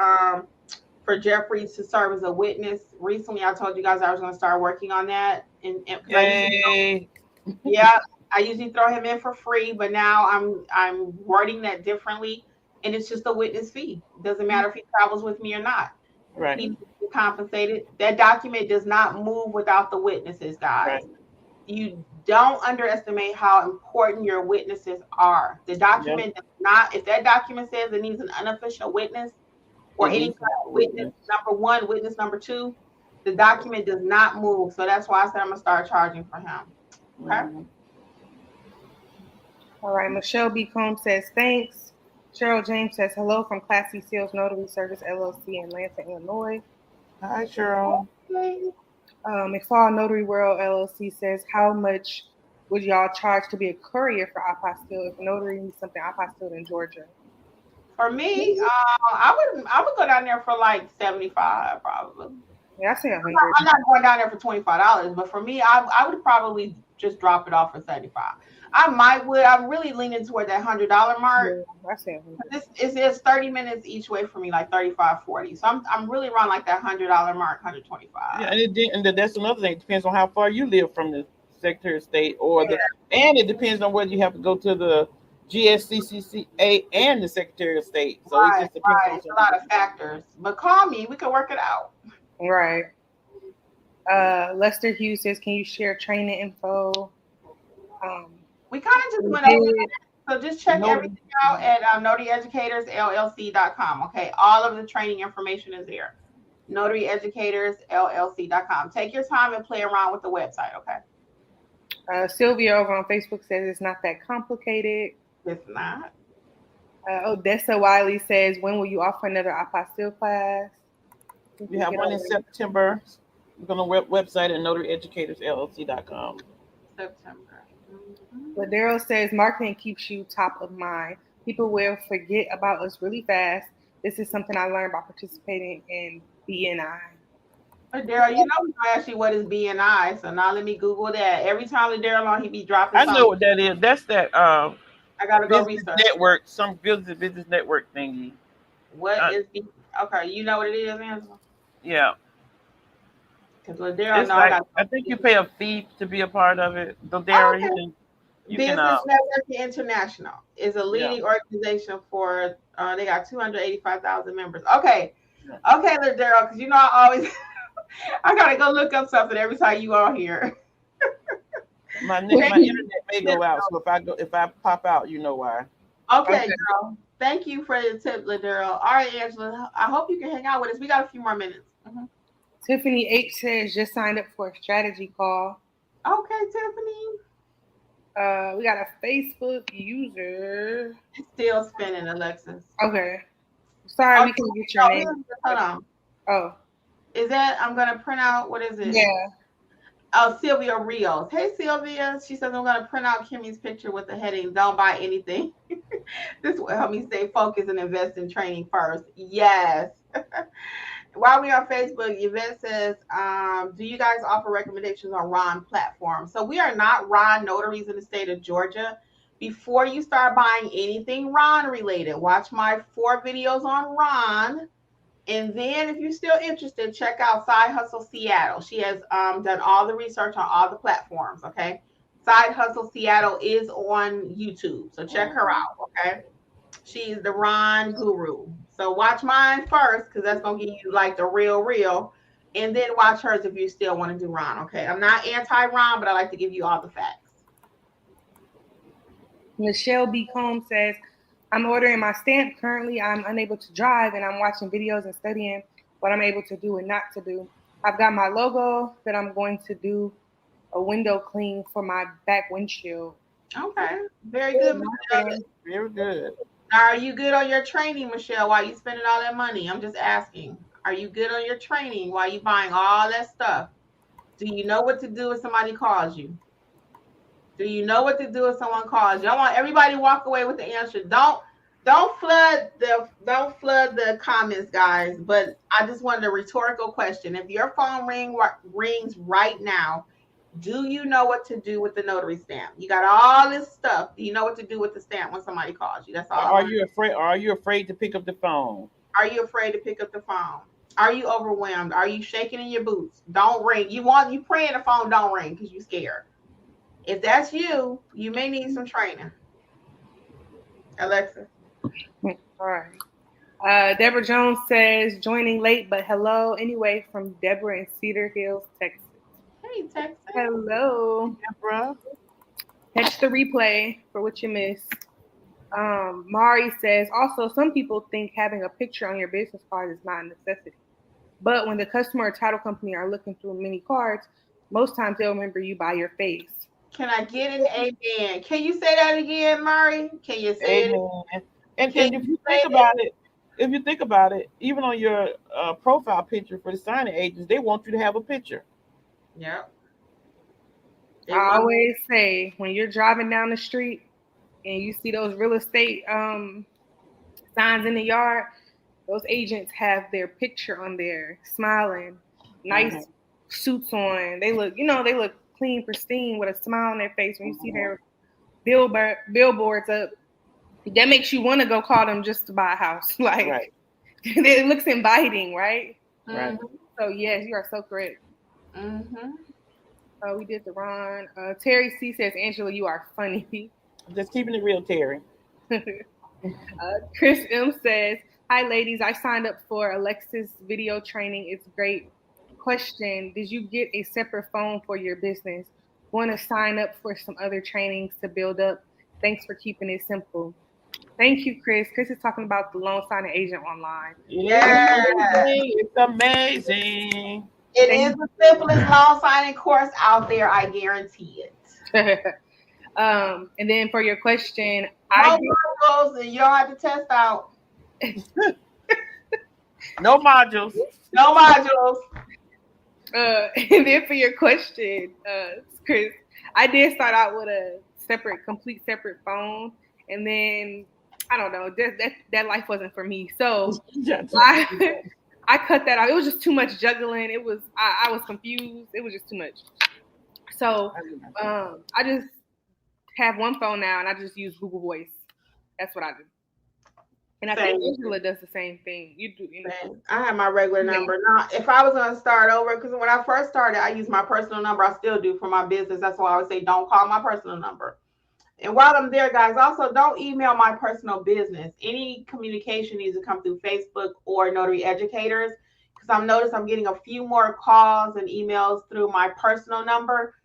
for Jeffrey to serve as a witness. Recently, I told you guys I was going to start working on that. I usually throw him in for free, but now I'm wording that differently, and it's just a witness fee. It doesn't matter if he travels with me or not. Right. He's compensated. That document does not move without the witnesses, guys. Right. You don't underestimate how important your witnesses are. The document does not, if that document says it needs an unofficial witness or any kind of witness number one, witness number two, the document does not move. So that's why I said I'm going to start charging for him. Okay. All right. Michelle B. Combs says, thanks. Cheryl James says, hello from Classy Sales Notary Service, LLC in Lansing, Illinois. Hi, Cheryl. McFall Notary World, LLC says, how much would y'all charge to be a courier for apostille if a notary needs something apostille in Georgia? For me, I would go down there for like $75 probably. Yeah, I say $100. I'm not going down there for $25, but for me, I would probably just drop it off for $75. I'm really leaning toward that $100 mark. Yeah, I say $100. It's 30 minutes each way for me, like 35, 40. So I'm really around like that $100 mark, 125. Yeah, and that's another thing. It depends on how far you live from the Secretary of State and it depends on whether you have to go to the GSCCCA and the Secretary of State. So it just depends on a lot of factors. But call me, we can work it out. Right. Lester Hughes says, can you share training info? We kind of just went over that. So just check everything out at notaryeducatorsllc.com. Okay. All of the training information is there. notaryeducatorsllc.com. Take your time and play around with the website. Okay. Sylvia over on Facebook says it's not that complicated. It's not. Odessa Wiley says, when will you offer another apostille class? We have one in September. We're on the website at notaryeducatorsllc.com. September. Ladero says, marketing keeps you top of mind. People will forget about us really fast. This is something I learned by participating in BNI. Ladero, you know we gonna ask you what is BNI, so now let me Google that. Every time Ladero on, he be dropping. I know what that is. That's that. I gotta go business research. Network, some business network thingy. What is okay? You know what it is, Angela? Yeah. Because Ladero, I think you pay a fee to be a part of it. Ladero, you Business can. Network International is a leading organization for. They got 285,000 members. Okay, Ladero, because you know I always. I gotta go look up something every time you are here. My internet may go out, so if I pop out, you know why. Okay, girl. Thank you for the tip, Ladero. All right, Angela. I hope you can hang out with us. We got a few more minutes. Mm-hmm. Tiffany H says just signed up for a strategy call. Okay, Tiffany. We got a Facebook user. It's still spinning, Alexis. Okay. Sorry, we couldn't get your name. Hold on. Oh. Is that, I'm going to print out, what is it? Yeah. Oh, Sylvia Rios. Hey, Sylvia. She says, I'm going to print out Kimmy's picture with the heading, don't buy anything. This will help me stay focused and invest in training first. Yes. While we're on Facebook, Yvette says, do you guys offer recommendations on RON platforms? So we are not RON notaries in the state of Georgia. Before you start buying anything RON related, watch my 4 videos on RON. And then if you're still interested, check out Side Hustle Seattle. She has done all the research on all the platforms, okay? Side Hustle Seattle is on YouTube, so check her out, okay? She's the RON guru. So watch mine first, because that's going to give you like the real. And then watch hers if you still want to do RON, okay? I'm not anti-RON, but I like to give you all the facts. Michelle B. Combs says, I'm ordering my stamp. Currently, I'm unable to drive, and I'm watching videos and studying what I'm able to do and not to do. I've got my logo that I'm going to do a window clean for my back windshield. Okay. Very good, Michelle. Very good. Now, are you good on your training, Michelle, while you spending all that money? I'm just asking. Are you good on your training while you buying all that stuff? Do you know what to do if somebody calls you? Do you know what to do if someone calls you? I want everybody to walk away with the answer. Don't flood the comments, guys. But I just wanted a rhetorical question. If your phone rings right now, do you know what to do with the notary stamp? You got all this stuff. Do you know what to do with the stamp when somebody calls you? That's all. Are you afraid to pick up the phone? Are you afraid to pick up the phone? Are you overwhelmed? Are you shaking in your boots? Don't ring. You praying the phone don't ring because you're scared. If that's you, you may need some training. Alexa. All right. Deborah Jones says, joining late, but hello. Anyway, from Deborah in Cedar Hills, Texas. Hey, Texas. Hello. Deborah. Catch the replay for what you missed. Mari says, also, some people think having a picture on your business card is not a necessity. But when the customer or title company are looking through many cards, most times they'll remember you by your face. Can I get an amen? Can you say that again, Mari? Can you say amen. It? And if you think about it, even on your profile picture for the signing agents, they want you to have a picture. Yeah. I always say when you're driving down the street and you see those real estate signs in the yard, those agents have their picture on there, smiling, nice suits on. They look clean, pristine, with a smile on their face. When you see their billboards up, that makes you want to go call them just to buy a house. Like, right. It looks inviting, right? Right. So yes, you are so correct. Mm-hmm. We did the Ron. Terry C says, Angela, you are funny. Just keeping it real, Terry. Chris M says, hi ladies, I signed up for Alexis video training. It's great. Question, did you get a separate phone for your business? Want to sign up for some other trainings to build up? Thanks for keeping it simple. Thank you, Chris. Chris is talking about the loan signing agent online. Yeah, it's amazing. It is the simplest loan signing course out there. I guarantee it. And then for your question, no modules, and you don't have to test out. No modules. No modules. And then for your question, Chris, I did start out with a complete separate phone, and then I don't know, that life wasn't for me. So I cut that out. It was just too much juggling. It was I was confused. It was just too much. So I just have one phone now, and I just use Google Voice. That's what I do. And I think Angela does the same thing. You do. I have my regular number. Now, if I was going to start over, because when I first started, I used my personal number. I still do for my business. That's why I would say don't call my personal number. And while I'm there, guys, also don't email my personal business. Any communication needs to come through Facebook or Notary Educators, because I've noticed I'm getting a few more calls and emails through my personal number.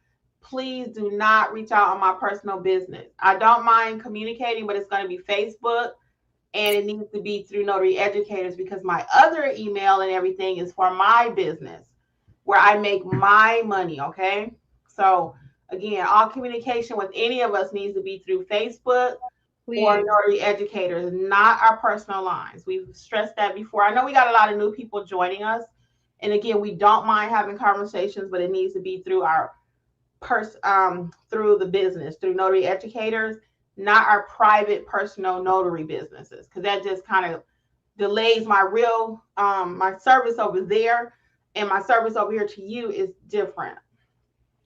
Please do not reach out on my personal business. I don't mind communicating, but it's going to be Facebook. And it needs to be through Notary Educators, because my other email and everything is for my business where I make my money. Okay. So again, all communication with any of us needs to be through Facebook or Notary Educators, not our personal lines. We've stressed that before. I know we got a lot of new people joining us. And again, we don't mind having conversations, but it needs to be through our through the business, through Notary Educators, not our private personal notary businesses, because that just kind of delays my real my service over there, and my service over here to you is different.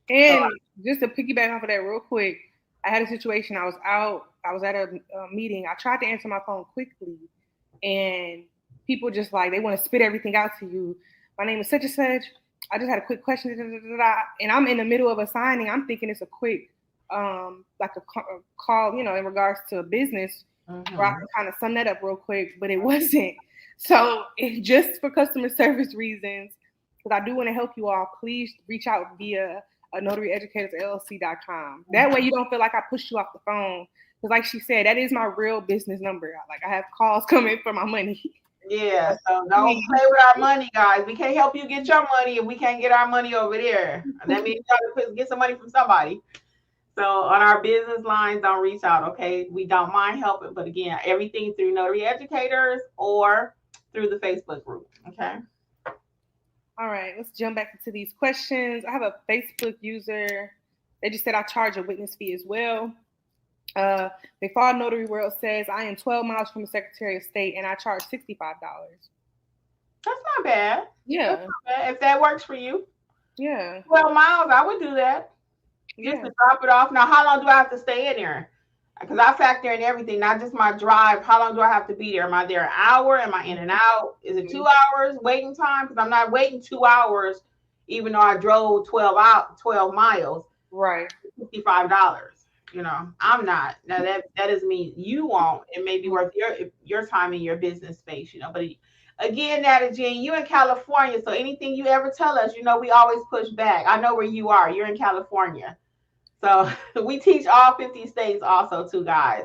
And just to piggyback off of that real quick, I had a situation. I was at a meeting. I tried to answer my phone quickly, and people just like, they want to spit everything out to you. My name is such and such. I just had a quick question, and I'm in the middle of a signing. I'm thinking it's a quick like a call, in regards to a business, where I can kind of sum that up real quick, but it wasn't. So just for customer service reasons, because I do want to help you all, please reach out via notaryeducatorsllc.com. That way you don't feel like I pushed you off the phone. Because like she said, that is my real business number. Like, I have calls coming for my money. Yeah, so don't play with our money, guys. We can't help you get your money if we can't get our money over there. That means you got to get some money from somebody. So on our business lines, don't reach out, okay? We don't mind helping, but again, everything through Notary Educators or through the Facebook group, okay? All right, let's jump back into these questions. I have a Facebook user. They just said I charge a witness fee as well. Before Notary World says, I am 12 miles from the Secretary of State and I charge $65. That's not bad. Yeah. That's not bad. If that works for you. Yeah. 12 miles, I would do that. Just to drop it off. Now, how long do I have to stay in there? Because I factor in everything, not just my drive. How long do I have to be there? Am I there an hour? Am I in and out? Is it 2 hours waiting time? Because I'm not waiting 2 hours, even though I drove 12 miles. Right. $55. I'm not. Now that doesn't mean you won't. It may be worth your time in your business space, But again, Natalie Jean, you in California, so anything you ever tell us, we always push back. I know where you are. You're in California. So we teach all 50 states also too, guys.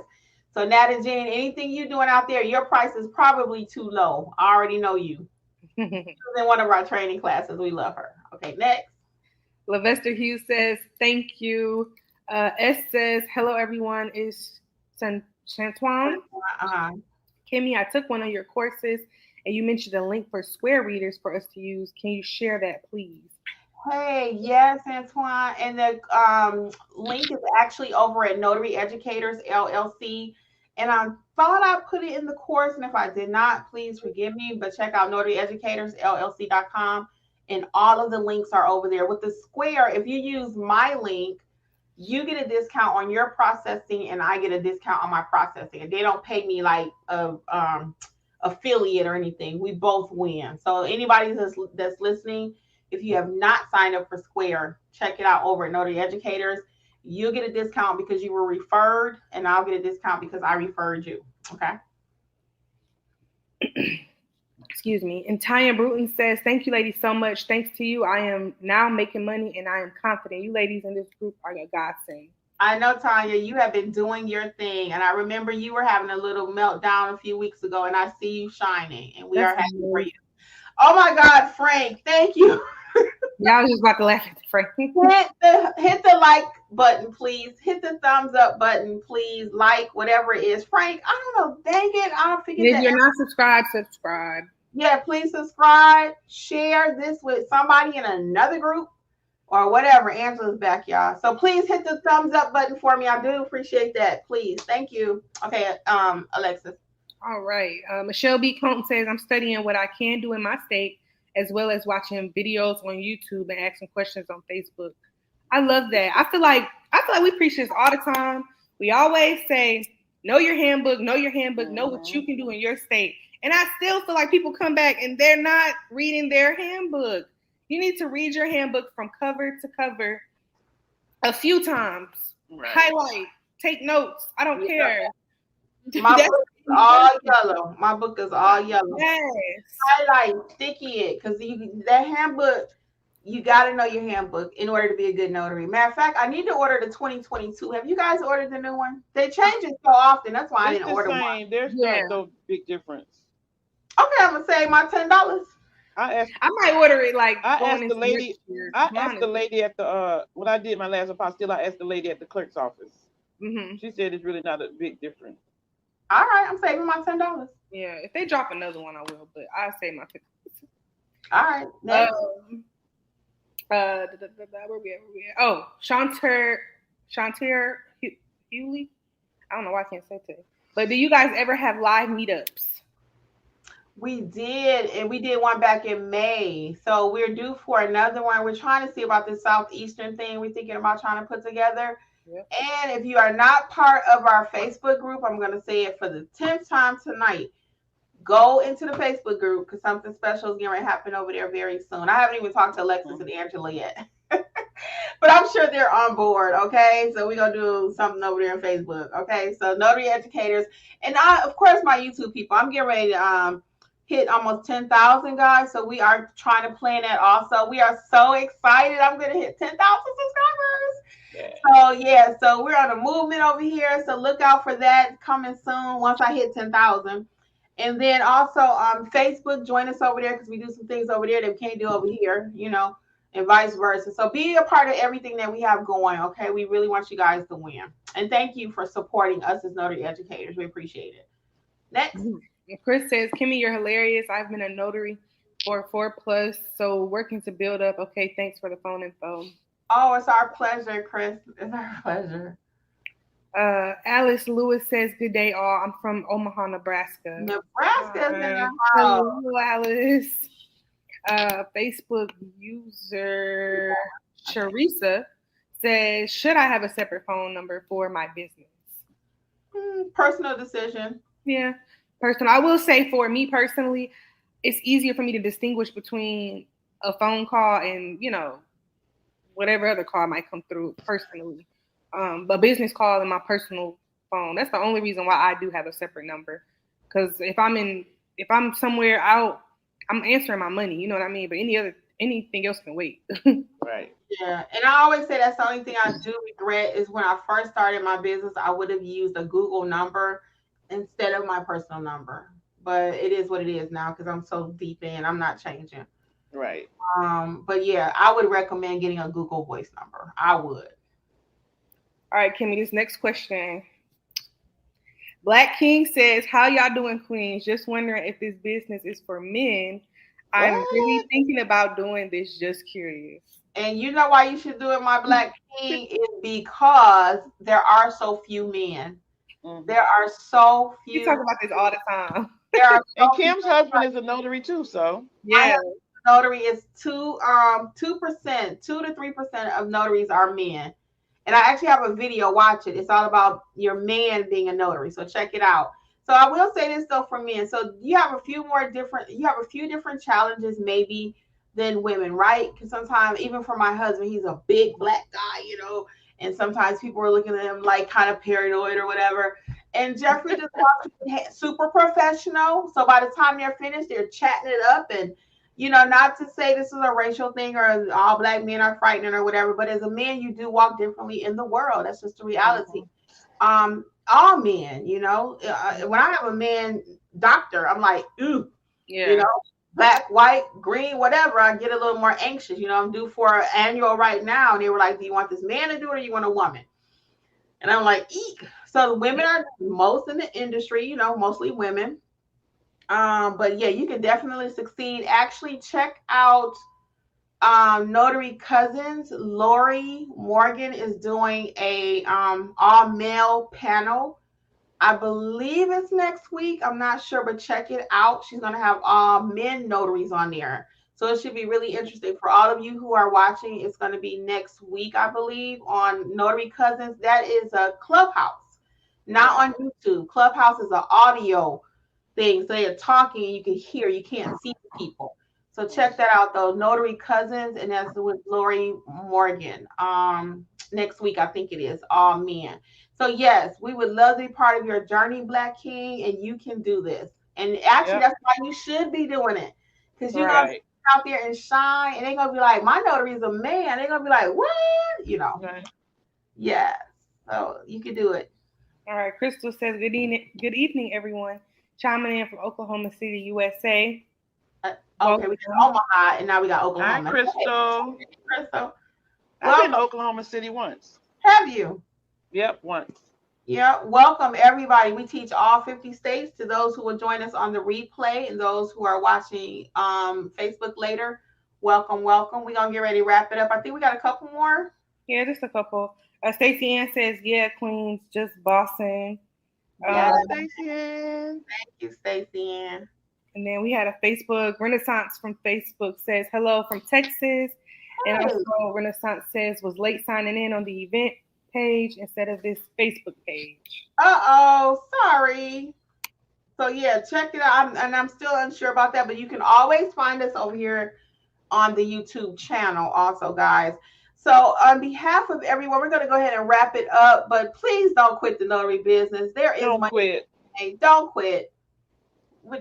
So Natalie Jean, anything you're doing out there, your price is probably too low. I already know you. She's in one of our training classes. We love her. Okay, next. Levester Hughes says, thank you. S says, hello, everyone. It's Chantuan. Kimmi, I took one of your courses, and you mentioned a link for Square readers for us to use. Can you share that, please? Hey, yes, Antoine. And the link is actually over at Notary Educators, LLC. And I thought I put it in the course. And if I did not, please forgive me. But check out notaryeducatorsllc.com. And all of the links are over there. With the Square, if you use my link, you get a discount on your processing, and I get a discount on my processing. And they don't pay me like a affiliate or anything. We both win. So anybody that's listening, if you have not signed up for Square, check it out over at Notary Educators. You'll get a discount because you were referred, and I'll get a discount because I referred you. Okay. Excuse me. And Tanya Bruton says, thank you, ladies, so much. Thanks to you, I am now making money, and I am confident. You ladies in this group are a godsend. I know, Tanya, you have been doing your thing. And I remember you were having a little meltdown a few weeks ago, and I see you shining, and we are happy for you. Oh, my God, Frank, thank you. Yeah, I was just about to laugh at Frank. hit the like button, please. Hit the thumbs up button, please. Like whatever it is. Frank, I don't know. Dang it, I don't forget If that. you're not subscribed, subscribe. Yeah, please subscribe. Share this with somebody in another group or whatever. Angela's back, y'all. So please hit the thumbs up button for me. I do appreciate that. Please, thank you. Okay, Alexis. All right. Michelle B. Compton says, I'm studying what I can do in my state, as well as watching videos on YouTube and asking questions on Facebook. I love that. I feel like we preach this all the time. We always say, know your handbook, know what you can do in your state. And I still feel like people come back and they're not reading their handbook. You need to read your handbook from cover to cover a few times. Right. Highlight, take notes. I don't care. My book is all yellow. My book is all yellow. Yes. Highlight, sticky it, because that handbook, you got to know your handbook in order to be a good notary. Matter of fact, I need to order the 2022. Have you guys ordered the new one? They change it so often. That's why I didn't order one. There's no big difference. Okay, I'm gonna save my $10. I might order it like. I asked the lady at the when I did my last apostille. I asked the lady at the clerk's office. Mm-hmm. She said it's really not a big difference. All right, I'm saving my $10. Yeah, if they drop another one, I will. But I'll save my $10. All right. Next. Where we at? Oh, Shantir Hewley. I don't know why I can't say today. But do you guys ever have live meetups? We did, and we did one back in May. So we're due for another one. We're trying to see about this Southeastern thing we're thinking about trying to put together. Yep. And if you are not part of our Facebook group, I'm going to say it for the 10th time tonight. Go into the Facebook group because something special is going to happen over there very soon. I haven't even talked to Alexis and Angela yet. But I'm sure they're on board, okay? So we're going to do something over there on Facebook, okay? So Notary Educators. And of course, my YouTube people. I'm getting ready to hit almost 10,000, guys. So we are trying to plan that also. We are so excited. I'm going to hit 10,000 subscribers. Yeah. So we're on a movement over here. So look out for that coming soon once I hit 10,000. And then also Facebook, join us over there because we do some things over there that we can't do over here, and vice versa. So be a part of everything that we have going, okay? We really want you guys to win. And thank you for supporting us as Notary Educators. We appreciate it. Next. Chris says, Kimmi, you're hilarious. I've been a notary for 4+, so working to build up. Okay, thanks for the phone info. Oh, it's our pleasure, Chris. It's our pleasure. Alice Lewis says, good day, all. I'm from Omaha, Nebraska. Nebraska's in the house. Hello, Alice. Facebook user Charissa says, should I have a separate phone number for my business? Personal decision. Yeah. Personal. I will say for me personally, it's easier for me to distinguish between a phone call and, whatever other call might come through personally. But business call and my personal phone. That's the only reason why I do have a separate number. Because if I'm somewhere out, I'm answering my money. You know what I mean? But anything else can wait. Right. Yeah. And I always say that's the only thing I do regret is when I first started my business, I would have used a Google number instead of my personal number. But it is what it is now because I'm so deep in. I'm not changing. Right. But yeah, I would recommend getting a Google Voice number. I would. All right, Kimmi, this next question. Black King says, how y'all doing, Queens? Just wondering if this business is for men. I'm really thinking about doing this, just curious. And you know why you should do it, my Black King, is because there are so few men. Mm-hmm. There are so few. You talk about this all the time. And Kim's husband is a notary too, so. Yeah. Notary is 2% to 3% of notaries are men. And I actually have a video, watch it. It's all about your man being a notary. So check it out. So I will say this though for men. So you have a few different challenges maybe than women, right? Because sometimes even for my husband, he's a big black guy, and sometimes people are looking at him like kind of paranoid or whatever. And Jeffrey just wants to be super professional. So by the time they're finished, they're chatting it up and not to say this is a racial thing or all black men are frightening or whatever, but as a man, you do walk differently in the world. That's just the reality. Mm-hmm. All men, when I have a man doctor, I'm like, ooh, black, white, green, whatever, I get a little more anxious. I'm due for an annual right now. And they were like, do you want this man to do it or you want a woman? And I'm like, eek. So the women are most in the industry, mostly women. But yeah, you can definitely succeed. Actually, check out Notary Cousins. Lori Morgan is doing a all male panel. I believe it's next week. I'm not sure, but check it out. She's going to have all men notaries on there. So it should be really interesting for all of you who are watching. It's going to be next week, I believe, on Notary Cousins. That is a Clubhouse, not on YouTube. Clubhouse is an audio thing. So they're talking and you can hear. You can't see people. So check that out, though. Notary Cousins, and that's with Lori Morgan. Next week, I think it is, all men. So yes, we would love to be part of your journey, Black King, and you can do this. And actually, that's why you should be doing it, because you're gonna sit out there and shine, and they're gonna be like, "My notary is a man." They're gonna be like, "What?" Right. Yes. So you can do it. All right. Crystal says, "Good evening, everyone. Chiming in from Oklahoma City, USA." Okay, we got Omaha, and now we got Oklahoma. Hi, Crystal. Hey, Crystal. I've been to Oklahoma City once. Have you? Yep, once. Yeah, welcome everybody. We teach all 50 states. To those who will join us on the replay and those who are watching Facebook later, welcome. We're gonna get ready to wrap it up. I think we got a couple more. Yeah, just a couple. Stacey Ann says, "Yeah, Queens, just bossing." Stacey Ann. Thank you, Stacey Ann. And then we had a Facebook. Renaissance from Facebook says, "Hello from Texas." And also Renaissance says, "Was late signing in on the event page instead of this Facebook page." Sorry. So yeah, check it out. I'm still unsure about that, but you can always find us over here on the YouTube channel also, guys. So on behalf of everyone, we're going to go ahead and wrap it up, but please don't quit the notary business. Don't quit. Don't quit.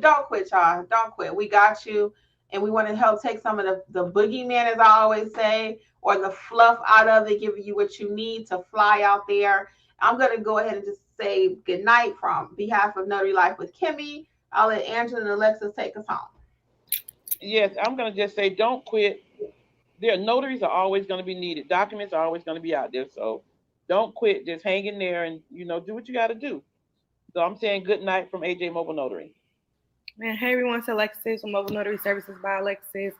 Don't quit, y'all. Don't quit. We got you. And we want to help take some of the boogeyman, as I always say, or the fluff out of it, giving you what you need to fly out there. I'm going to go ahead and just say good night from behalf of Notary Life with Kimmi. I'll let Angela and Alexis take us home. Yes, I'm going to just say don't quit. Notaries are always going to be needed. Documents are always going to be out there. So don't quit. Just hang in there and, do what you got to do. So I'm saying good night from AJ Mobile Notary. Man, hey everyone, it's Alexis from Mobile Notary Services by Alexis.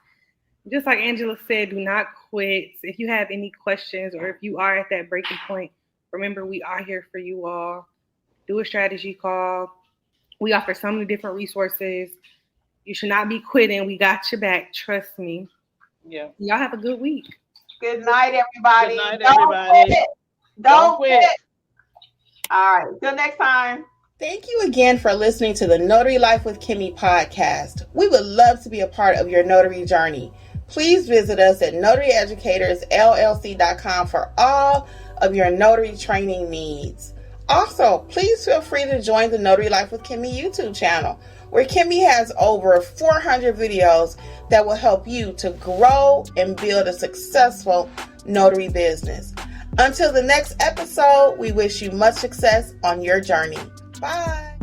Just like Angela said, do not quit. If you have any questions or if you are at that breaking point, remember we are here for you all. Do a strategy call. We offer so many different resources. You should not be quitting. We got your back. Trust me. Yeah. Y'all have a good week. Good night, everybody. Good night, everybody. Don't quit. All right. Till next time. Thank you again for listening to the Notary Life with Kimmi podcast. We would love to be a part of your notary journey. Please visit us at notaryeducatorsllc.com for all of your notary training needs. Also, please feel free to join the Notary Life with Kimmi YouTube channel, where Kimmi has over 400 videos that will help you to grow and build a successful notary business. Until the next episode, we wish you much success on your journey. Bye.